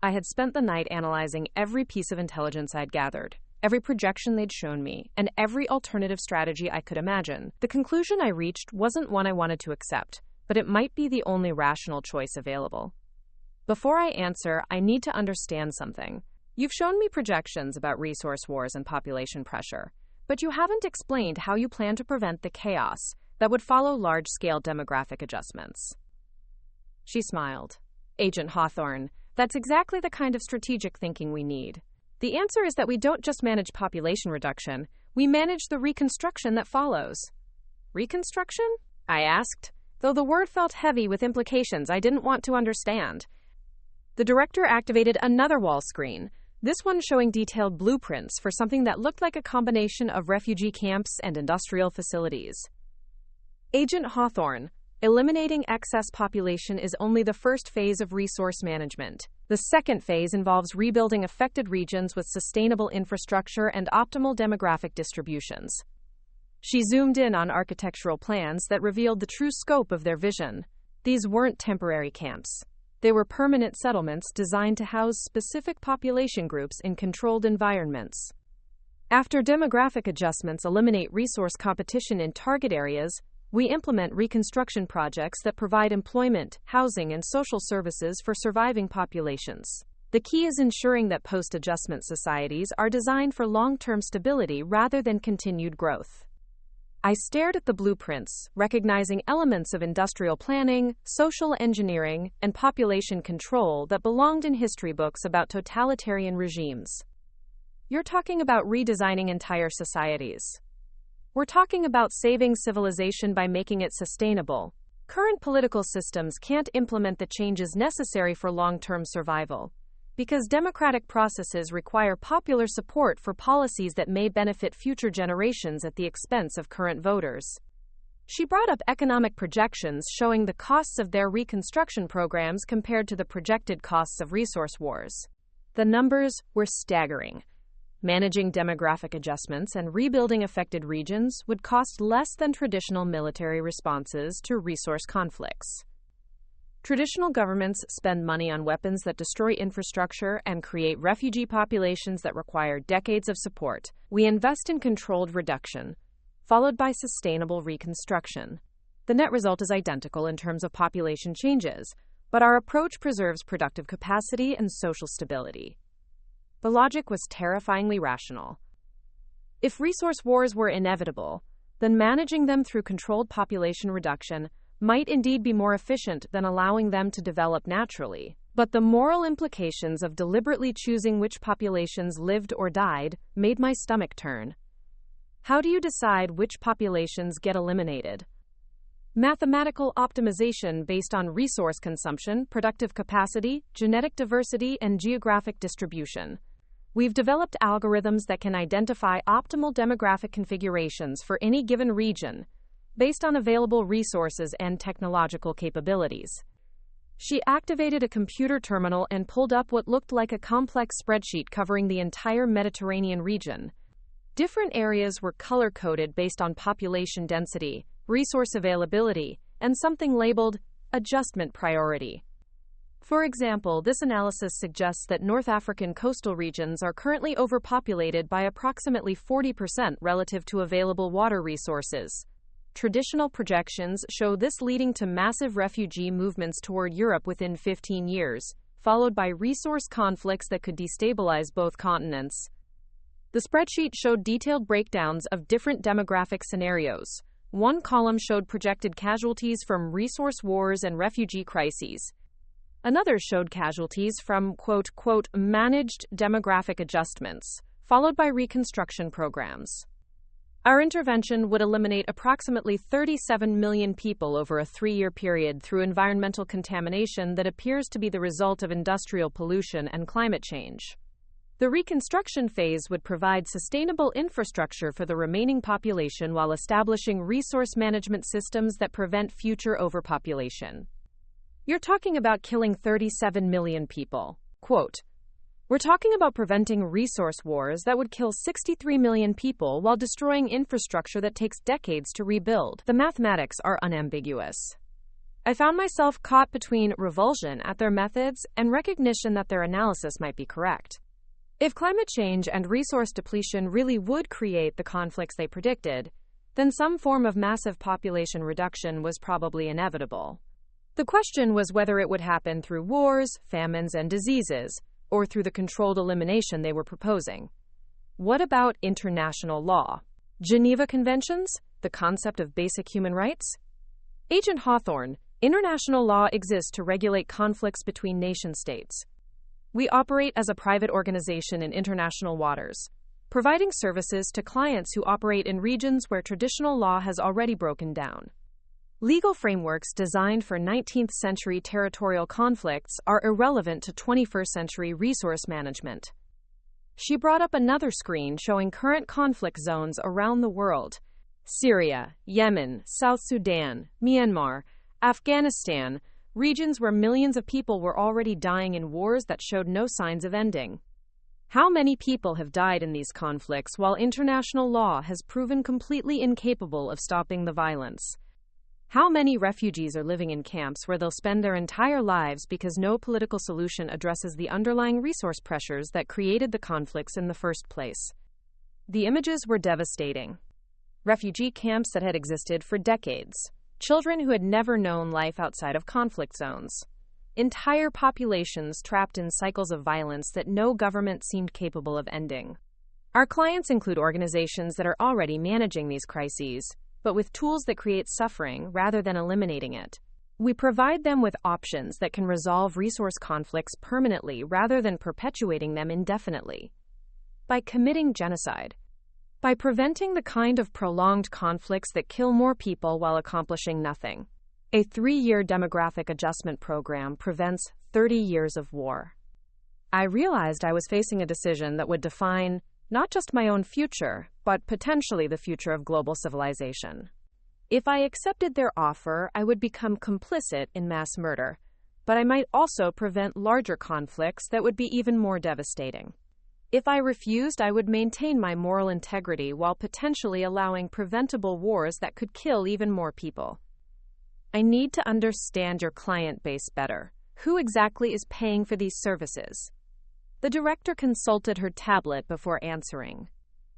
I had spent the night analyzing every piece of intelligence I'd gathered, every projection they'd shown me, and every alternative strategy I could imagine. The conclusion I reached wasn't one I wanted to accept, but it might be the only rational choice available. Before I answer, I need to understand something. You've shown me projections about resource wars and population pressure, but you haven't explained how you plan to prevent the chaos that would follow large-scale demographic adjustments. She smiled. Agent Hawthorne, that's exactly the kind of strategic thinking we need. The answer is that we don't just manage population reduction, we manage the reconstruction that follows. Reconstruction? I asked, though the word felt heavy with implications I didn't want to understand. The director activated another wall screen, this one showing detailed blueprints for something that looked like a combination of refugee camps and industrial facilities. Agent Hawthorne, eliminating excess population is only the first phase of resource management. The second phase involves rebuilding affected regions with sustainable infrastructure and optimal demographic distributions. She zoomed in on architectural plans that revealed the true scope of their vision. These weren't temporary camps. They were permanent settlements designed to house specific population groups in controlled environments. After demographic adjustments eliminate resource competition in target areas, we implement reconstruction projects that provide employment, housing, and social services for surviving populations. The key is ensuring that post-adjustment societies are designed for long-term stability rather than continued growth. I stared at the blueprints, recognizing elements of industrial planning, social engineering, and population control that belonged in history books about totalitarian regimes. You're talking about redesigning entire societies. We're talking about saving civilization by making it sustainable. Current political systems can't implement the changes necessary for long-term survival, because democratic processes require popular support for policies that may benefit future generations at the expense of current voters. She brought up economic projections showing the costs of their reconstruction programs compared to the projected costs of resource wars. The numbers were staggering. Managing demographic adjustments and rebuilding affected regions would cost less than traditional military responses to resource conflicts. Traditional governments spend money on weapons that destroy infrastructure and create refugee populations that require decades of support. We invest in controlled reduction, followed by sustainable reconstruction. The net result is identical in terms of population changes, but our approach preserves productive capacity and social stability. The logic was terrifyingly rational. If resource wars were inevitable, then managing them through controlled population reduction might indeed be more efficient than allowing them to develop naturally. But the moral implications of deliberately choosing which populations lived or died made my stomach turn. How do you decide which populations get eliminated? Mathematical optimization based on resource consumption, productive capacity, genetic diversity, and geographic distribution. We've developed algorithms that can identify optimal demographic configurations for any given region, based on available resources and technological capabilities. She activated a computer terminal and pulled up what looked like a complex spreadsheet covering the entire Mediterranean region. Different areas were color-coded based on population density, resource availability, and something labeled adjustment priority. For example, this analysis suggests that North African coastal regions are currently overpopulated by approximately 40% relative to available water resources. Traditional projections show this leading to massive refugee movements toward Europe within 15 years, followed by resource conflicts that could destabilize both continents. The spreadsheet showed detailed breakdowns of different demographic scenarios. One column showed projected casualties from resource wars and refugee crises. Another showed casualties from, quote, managed demographic adjustments, followed by reconstruction programs. Our intervention would eliminate approximately 37 million people over a 3-year period through environmental contamination that appears to be the result of industrial pollution and climate change. The reconstruction phase would provide sustainable infrastructure for the remaining population while establishing resource management systems that prevent future overpopulation. You're talking about killing 37 million people. Quote, we're talking about preventing resource wars that would kill 63 million people while destroying infrastructure that takes decades to rebuild. The mathematics are unambiguous. I found myself caught between revulsion at their methods and recognition that their analysis might be correct. If climate change and resource depletion really would create the conflicts they predicted, then some form of massive population reduction was probably inevitable. The question was whether it would happen through wars, famines, and diseases, or through the controlled elimination they were proposing. What about international law? Geneva Conventions? The concept of basic human rights? Agent Hawthorne, international law exists to regulate conflicts between nation-states. We operate as a private organization in international waters, providing services to clients who operate in regions where traditional law has already broken down. Legal frameworks designed for 19th century territorial conflicts are irrelevant to 21st century resource management. She brought up another screen showing current conflict zones around the world: Syria, Yemen, South Sudan, Myanmar, Afghanistan, regions where millions of people were already dying in wars that showed no signs of ending. How many people have died in these conflicts while international law has proven completely incapable of stopping the violence? How many refugees are living in camps where they'll spend their entire lives because no political solution addresses the underlying resource pressures that created the conflicts in the first place? The images were devastating. Refugee camps that had existed for decades. Children who had never known life outside of conflict zones. Entire populations trapped in cycles of violence that no government seemed capable of ending. Our clients include organizations that are already managing these crises, but with tools that create suffering rather than eliminating it. We provide them with options that can resolve resource conflicts permanently rather than perpetuating them indefinitely. By committing genocide, By preventing the kind of prolonged conflicts that kill more people while accomplishing nothing. A 3-year demographic adjustment program prevents 30 years of war. I realized I was facing a decision that would define not just my own future, but potentially the future of global civilization. If I accepted their offer, I would become complicit in mass murder, but I might also prevent larger conflicts that would be even more devastating. If I refused, I would maintain my moral integrity while potentially allowing preventable wars that could kill even more people. I need to understand your client base better. Who exactly is paying for these services? The director consulted her tablet before answering.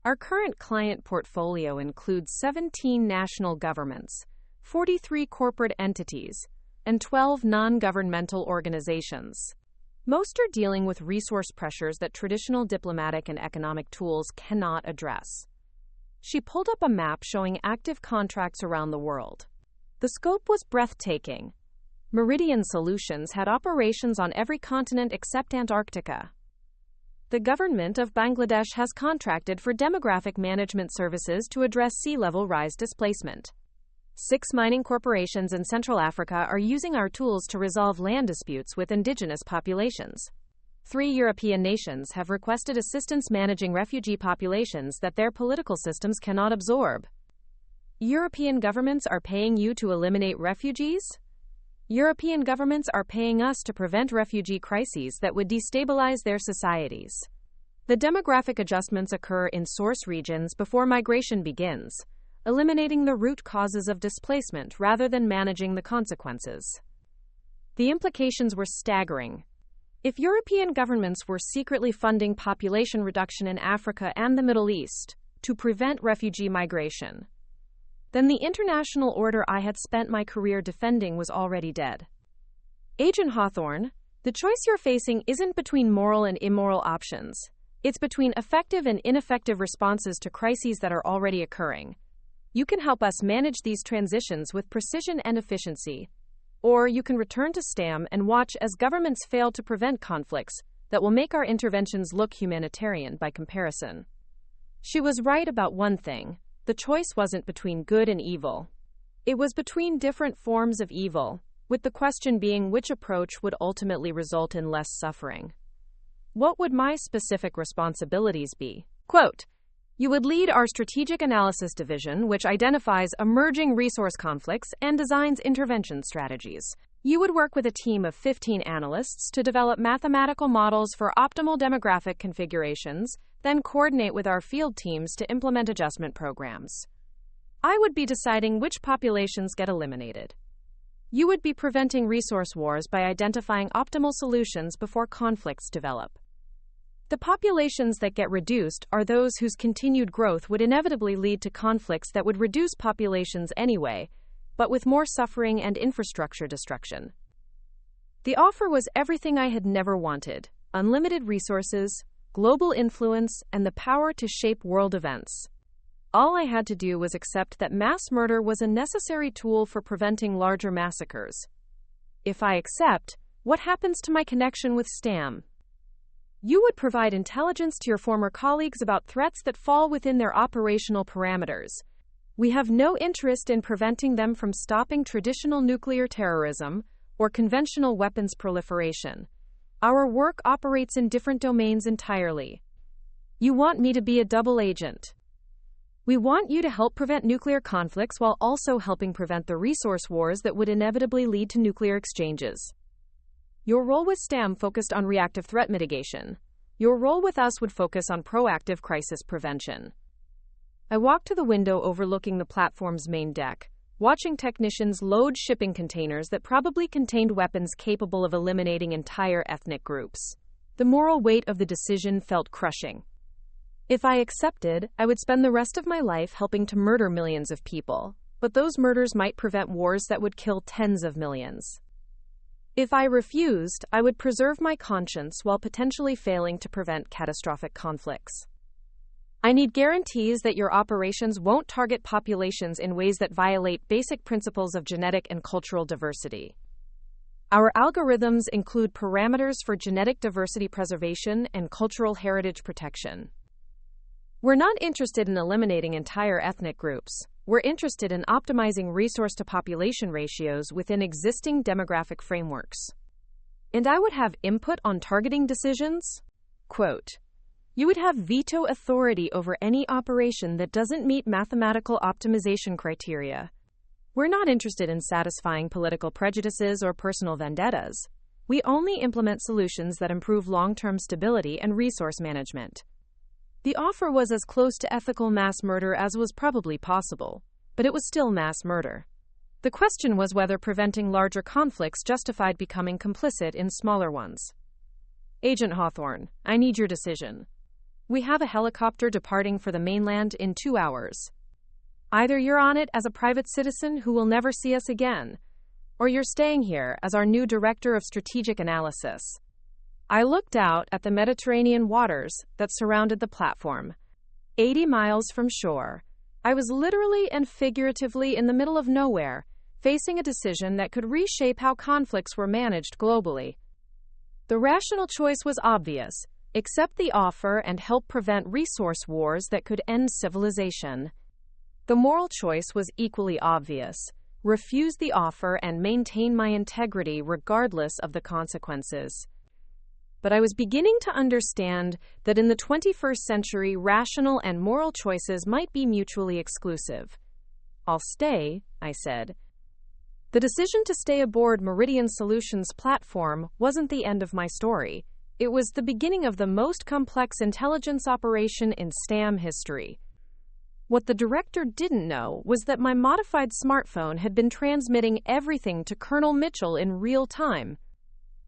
Our current client portfolio includes 17 national governments, 43 corporate entities, and 12 non-governmental organizations. Most are dealing with resource pressures that traditional diplomatic and economic tools cannot address. She pulled up a map showing active contracts around the world. The scope was breathtaking. Meridian Solutions had operations on every continent except Antarctica. The government of Bangladesh has contracted for demographic management services to address sea level rise displacement. 6 mining corporations in Central Africa are using our tools to resolve land disputes with indigenous populations. 3 European nations have requested assistance managing refugee populations that their political systems cannot absorb. European governments are paying you to eliminate refugees? European governments are paying us to prevent refugee crises that would destabilize their societies. The demographic adjustments occur in source regions before migration begins, eliminating the root causes of displacement rather than managing the consequences. The implications were staggering. If European governments were secretly funding population reduction in Africa and the Middle East to prevent refugee migration, then the international order I had spent my career defending was already dead. Agent Hawthorne, the choice you're facing isn't between moral and immoral options. It's between effective and ineffective responses to crises that are already occurring. You can help us manage these transitions with precision and efficiency. Or you can return to STAM and watch as governments fail to prevent conflicts that will make our interventions look humanitarian by comparison. She was right about one thing. The choice wasn't between good and evil. It was between different forms of evil, with the question being which approach would ultimately result in less suffering. What would my specific responsibilities be? Quote, you would lead our strategic analysis division, which identifies emerging resource conflicts and designs intervention strategies. You would work with a team of 15 analysts to develop mathematical models for optimal demographic configurations, then coordinate with our field teams to implement adjustment programs. I would be deciding which populations get eliminated. You would be preventing resource wars by identifying optimal solutions before conflicts develop. The populations that get reduced are those whose continued growth would inevitably lead to conflicts that would reduce populations anyway, but with more suffering and infrastructure destruction. The offer was everything I had never wanted: unlimited resources, global influence, and the power to shape world events. All I had to do was accept that mass murder was a necessary tool for preventing larger massacres. If I accept, what happens to my connection with STAM? You would provide intelligence to your former colleagues about threats that fall within their operational parameters. We have no interest in preventing them from stopping traditional nuclear terrorism or conventional weapons proliferation. Our work operates in different domains entirely. You want me to be a double agent. We want you to help prevent nuclear conflicts while also helping prevent the resource wars that would inevitably lead to nuclear exchanges. Your role with STAM focused on reactive threat mitigation. Your role with us would focus on proactive crisis prevention. I walked to the window overlooking the platform's main deck, watching technicians load shipping containers that probably contained weapons capable of eliminating entire ethnic groups. The moral weight of the decision felt crushing. If I accepted, I would spend the rest of my life helping to murder millions of people, but those murders might prevent wars that would kill tens of millions. If I refused, I would preserve my conscience while potentially failing to prevent catastrophic conflicts. I need guarantees that your operations won't target populations in ways that violate basic principles of genetic and cultural diversity. Our algorithms include parameters for genetic diversity preservation and cultural heritage protection. We're not interested in eliminating entire ethnic groups. We're interested in optimizing resource-to-population ratios within existing demographic frameworks. And I would have input on targeting decisions? Quote, you would have veto authority over any operation that doesn't meet mathematical optimization criteria. We're not interested in satisfying political prejudices or personal vendettas. We only implement solutions that improve long-term stability and resource management. The offer was as close to ethical mass murder as was probably possible, but it was still mass murder. The question was whether preventing larger conflicts justified becoming complicit in smaller ones. Agent Hawthorne, I need your decision. We have a helicopter departing for the mainland in 2 hours. Either you're on it as a private citizen who will never see us again, or you're staying here as our new director of strategic analysis. I looked out at the Mediterranean waters that surrounded the platform. 80 miles from shore, I was literally and figuratively in the middle of nowhere, facing a decision that could reshape how conflicts were managed globally. The rational choice was obvious: accept the offer and help prevent resource wars that could end civilization. The moral choice was equally obvious: refuse the offer and maintain my integrity regardless of the consequences. But I was beginning to understand that in the 21st century, rational and moral choices might be mutually exclusive. I'll stay, I said. The decision to stay aboard Meridian Solutions' platform wasn't the end of my story. It was the beginning of the most complex intelligence operation in STAM history. What the director didn't know was that my modified smartphone had been transmitting everything to Colonel Mitchell in real time.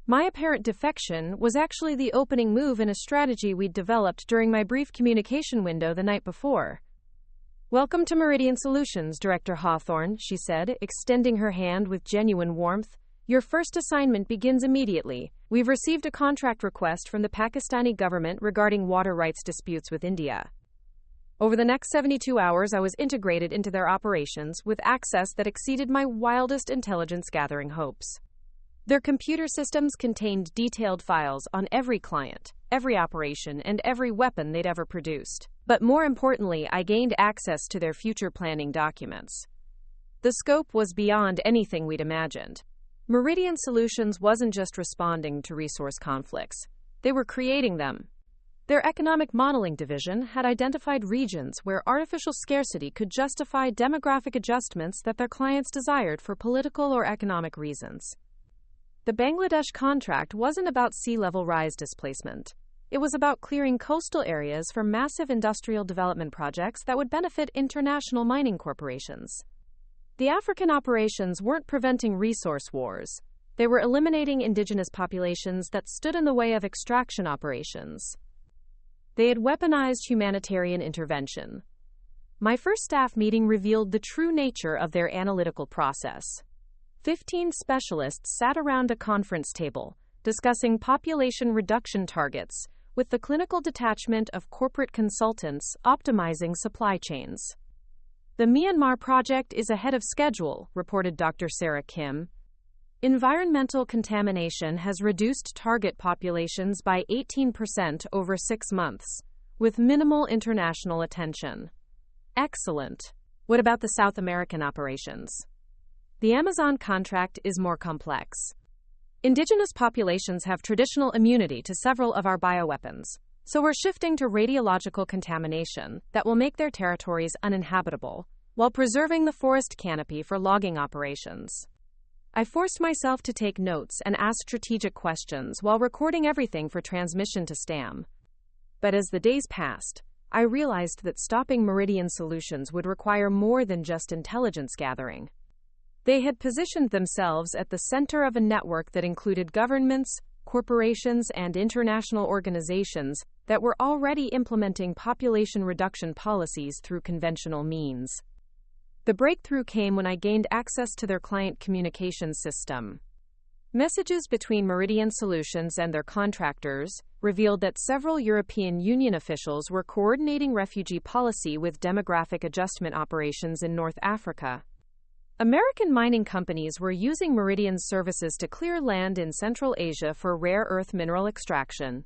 My apparent defection was actually the opening move in a strategy we'd developed during my brief communication window the night before. Welcome to Meridian Solutions, Director Hawthorne, she said, extending her hand with genuine warmth. Your first assignment begins immediately. We've received a contract request from the Pakistani government regarding water rights disputes with India. Over the next 72 hours, I was integrated into their operations with access that exceeded my wildest intelligence-gathering hopes. Their computer systems contained detailed files on every client, every operation, and every weapon they'd ever produced. But more importantly, I gained access to their future planning documents. The scope was beyond anything we'd imagined. Meridian Solutions wasn't just responding to resource conflicts. They were creating them. Their economic modeling division had identified regions where artificial scarcity could justify demographic adjustments that their clients desired for political or economic reasons. The Bangladesh contract wasn't about sea level rise displacement. It was about clearing coastal areas for massive industrial development projects that would benefit international mining corporations. The African operations weren't preventing resource wars. They were eliminating indigenous populations that stood in the way of extraction operations. They had weaponized humanitarian intervention. My first staff meeting revealed the true nature of their analytical process. 15 specialists sat around a conference table, discussing population reduction targets, with the clinical detachment of corporate consultants optimizing supply chains. The Myanmar project is ahead of schedule, reported Dr. Sarah Kim. Environmental contamination has reduced target populations by 18% over 6 months, with minimal international attention. Excellent. What about the South American operations? The Amazon contract is more complex. Indigenous populations have traditional immunity to several of our bioweapons, so we're shifting to radiological contamination that will make their territories uninhabitable, while preserving the forest canopy for logging operations. I forced myself to take notes and ask strategic questions while recording everything for transmission to STAM. But as the days passed, I realized that stopping Meridian Solutions would require more than just intelligence gathering. They had positioned themselves at the center of a network that included governments, corporations, and international organizations that were already implementing population reduction policies through conventional means. The breakthrough came when I gained access to their client communications system. Messages between Meridian Solutions and their contractors revealed that several European Union officials were coordinating refugee policy with demographic adjustment operations in North Africa. American mining companies were using Meridian's services to clear land in Central Asia for rare earth mineral extraction.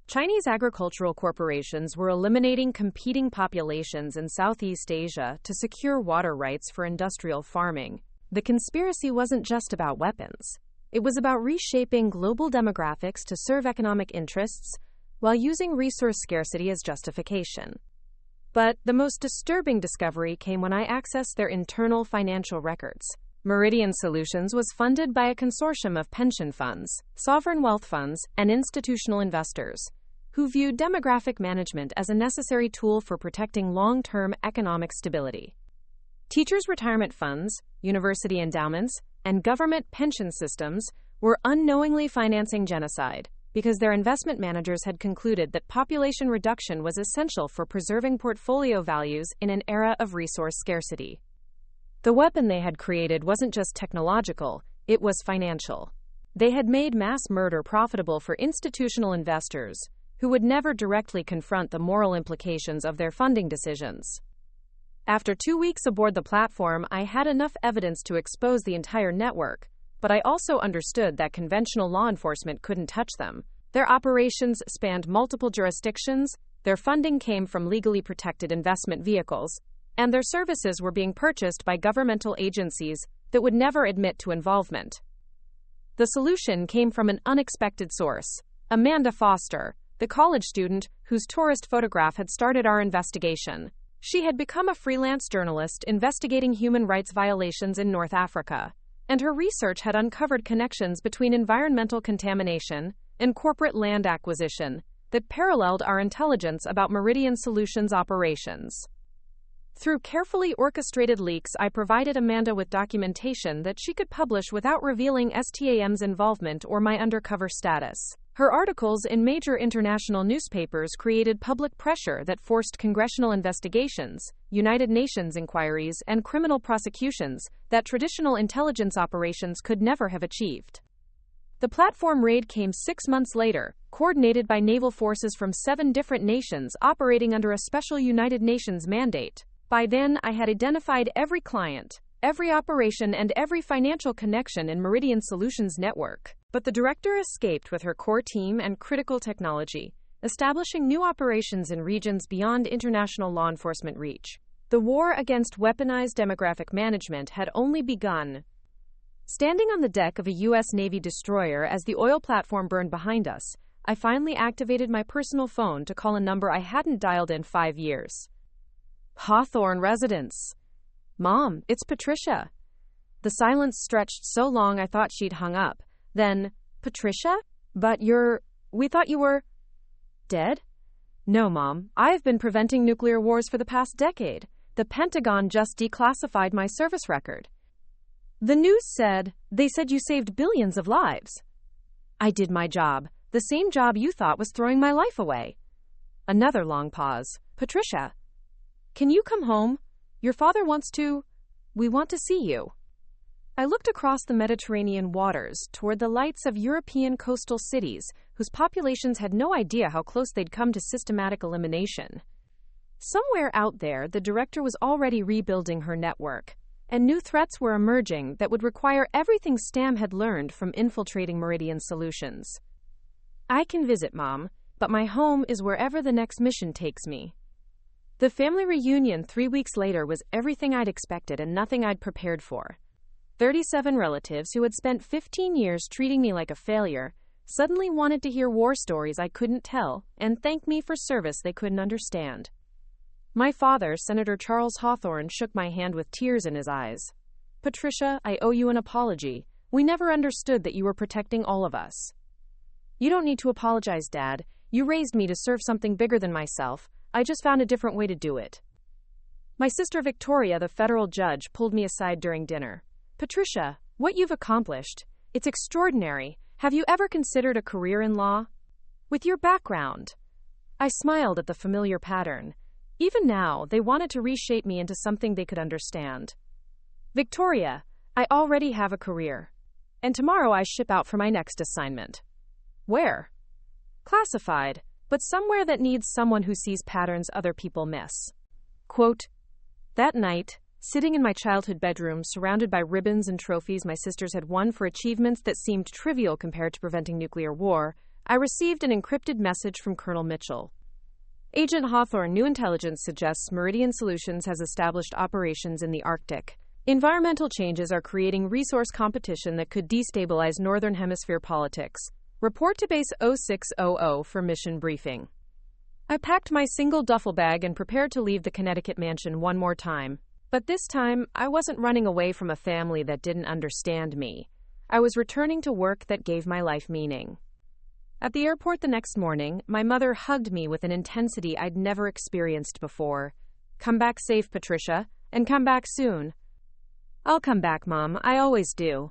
Chinese agricultural corporations were eliminating competing populations in Southeast Asia to secure water rights for industrial farming. The conspiracy wasn't just about weapons. It was about reshaping global demographics to serve economic interests while using resource scarcity as justification. But the most disturbing discovery came when I accessed their internal financial records. Meridian Solutions was funded by a consortium of pension funds, sovereign wealth funds, and institutional investors, who viewed demographic management as a necessary tool for protecting long-term economic stability. Teachers' retirement funds, university endowments, and government pension systems were unknowingly financing genocide because their investment managers had concluded that population reduction was essential for preserving portfolio values in an era of resource scarcity. The weapon they had created wasn't just technological, it was financial. They had made mass murder profitable for institutional investors, who would never directly confront the moral implications of their funding decisions. After 2 weeks aboard the platform, I had enough evidence to expose the entire network, but I also understood that conventional law enforcement couldn't touch them. Their operations spanned multiple jurisdictions, their funding came from legally protected investment vehicles, and their services were being purchased by governmental agencies that would never admit to involvement. The solution came from an unexpected source: Amanda Foster, the college student whose tourist photograph had started our investigation. She had become a freelance journalist investigating human rights violations in North Africa, and her research had uncovered connections between environmental contamination and corporate land acquisition that paralleled our intelligence about Meridian Solutions operations. Through carefully orchestrated leaks, I provided Amanda with documentation that she could publish without revealing STAM's involvement or my undercover status. Her articles in major international newspapers created public pressure that forced congressional investigations, United Nations inquiries, and criminal prosecutions that traditional intelligence operations could never have achieved. The platform raid came 6 months later, coordinated by naval forces from 7 different nations operating under a special United Nations mandate. By then, I had identified every client, every operation, and every financial connection in Meridian Solutions network. But the director escaped with her core team and critical technology, establishing new operations in regions beyond international law enforcement reach. The war against weaponized demographic management had only begun. Standing on the deck of a U.S. Navy destroyer as the oil platform burned behind us, I finally activated my personal phone to call a number I hadn't dialed in 5 years. Hawthorne Residence. Mom, it's Patricia. The silence stretched so long I thought she'd hung up. Then, Patricia? But we thought you were dead? No, Mom. I've been preventing nuclear wars for the past decade. The Pentagon just declassified my service record. The news said, they said you saved billions of lives. I did my job, the same job you thought was throwing my life away. Another long pause. Patricia, can you come home? Your father wants to. We want to see you. I looked across the Mediterranean waters toward the lights of European coastal cities whose populations had no idea how close they'd come to systematic elimination. Somewhere out there, the director was already rebuilding her network, and new threats were emerging that would require everything STAM had learned from infiltrating Meridian Solutions. I can visit, Mom, but my home is wherever the next mission takes me. The family reunion 3 weeks later was everything I'd expected and nothing I'd prepared for. 37 relatives who had spent 15 years treating me like a failure suddenly wanted to hear war stories I couldn't tell and thank me for service they couldn't understand. My father, Senator Charles Hawthorne, shook my hand with tears in his eyes. Patricia, I owe you an apology. We never understood that you were protecting all of us. You don't need to apologize, Dad. You raised me to serve something bigger than myself. I just found a different way to do it. My sister Victoria, the federal judge, pulled me aside during dinner. Patricia, what you've accomplished, it's extraordinary. Have you ever considered a career in law? With your background. I smiled at the familiar pattern. Even now, they wanted to reshape me into something they could understand. Victoria, I already have a career. And tomorrow I ship out for my next assignment. Where? Classified, but somewhere that needs someone who sees patterns other people miss. Quote, that night, sitting in my childhood bedroom, surrounded by ribbons and trophies my sisters had won for achievements that seemed trivial compared to preventing nuclear war, I received an encrypted message from Colonel Mitchell. Agent Hawthorne, new intelligence suggests Meridian Solutions has established operations in the Arctic. Environmental changes are creating resource competition that could destabilize Northern Hemisphere politics. Report to Base 0600 for mission briefing. I packed my single duffel bag and prepared to leave the Connecticut mansion one more time. But this time, I wasn't running away from a family that didn't understand me. I was returning to work that gave my life meaning. At the airport the next morning, my mother hugged me with an intensity I'd never experienced before. "Come back safe, Patricia, and come back soon." "I'll come back, Mom. I always do."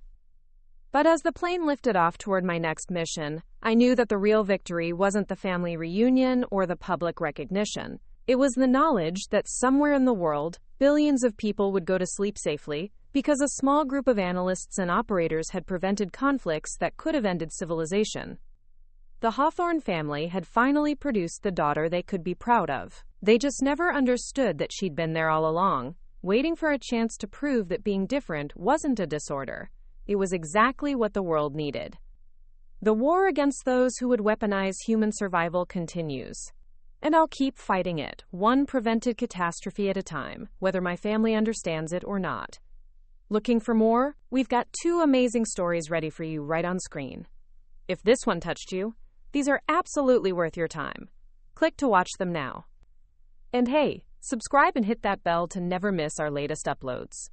But as the plane lifted off toward my next mission, I knew that the real victory wasn't the family reunion or the public recognition. It was the knowledge that somewhere in the world, billions of people would go to sleep safely because a small group of analysts and operators had prevented conflicts that could have ended civilization. The Hawthorne family had finally produced the daughter they could be proud of. They just never understood that she'd been there all along, waiting for a chance to prove that being different wasn't a disorder. It was exactly what the world needed. The war against those who would weaponize human survival continues. And I'll keep fighting it, one prevented catastrophe at a time, whether my family understands it or not. Looking for more? We've got 2 amazing stories ready for you right on screen. If this one touched you, these are absolutely worth your time. Click to watch them now. And hey, subscribe and hit that bell to never miss our latest uploads.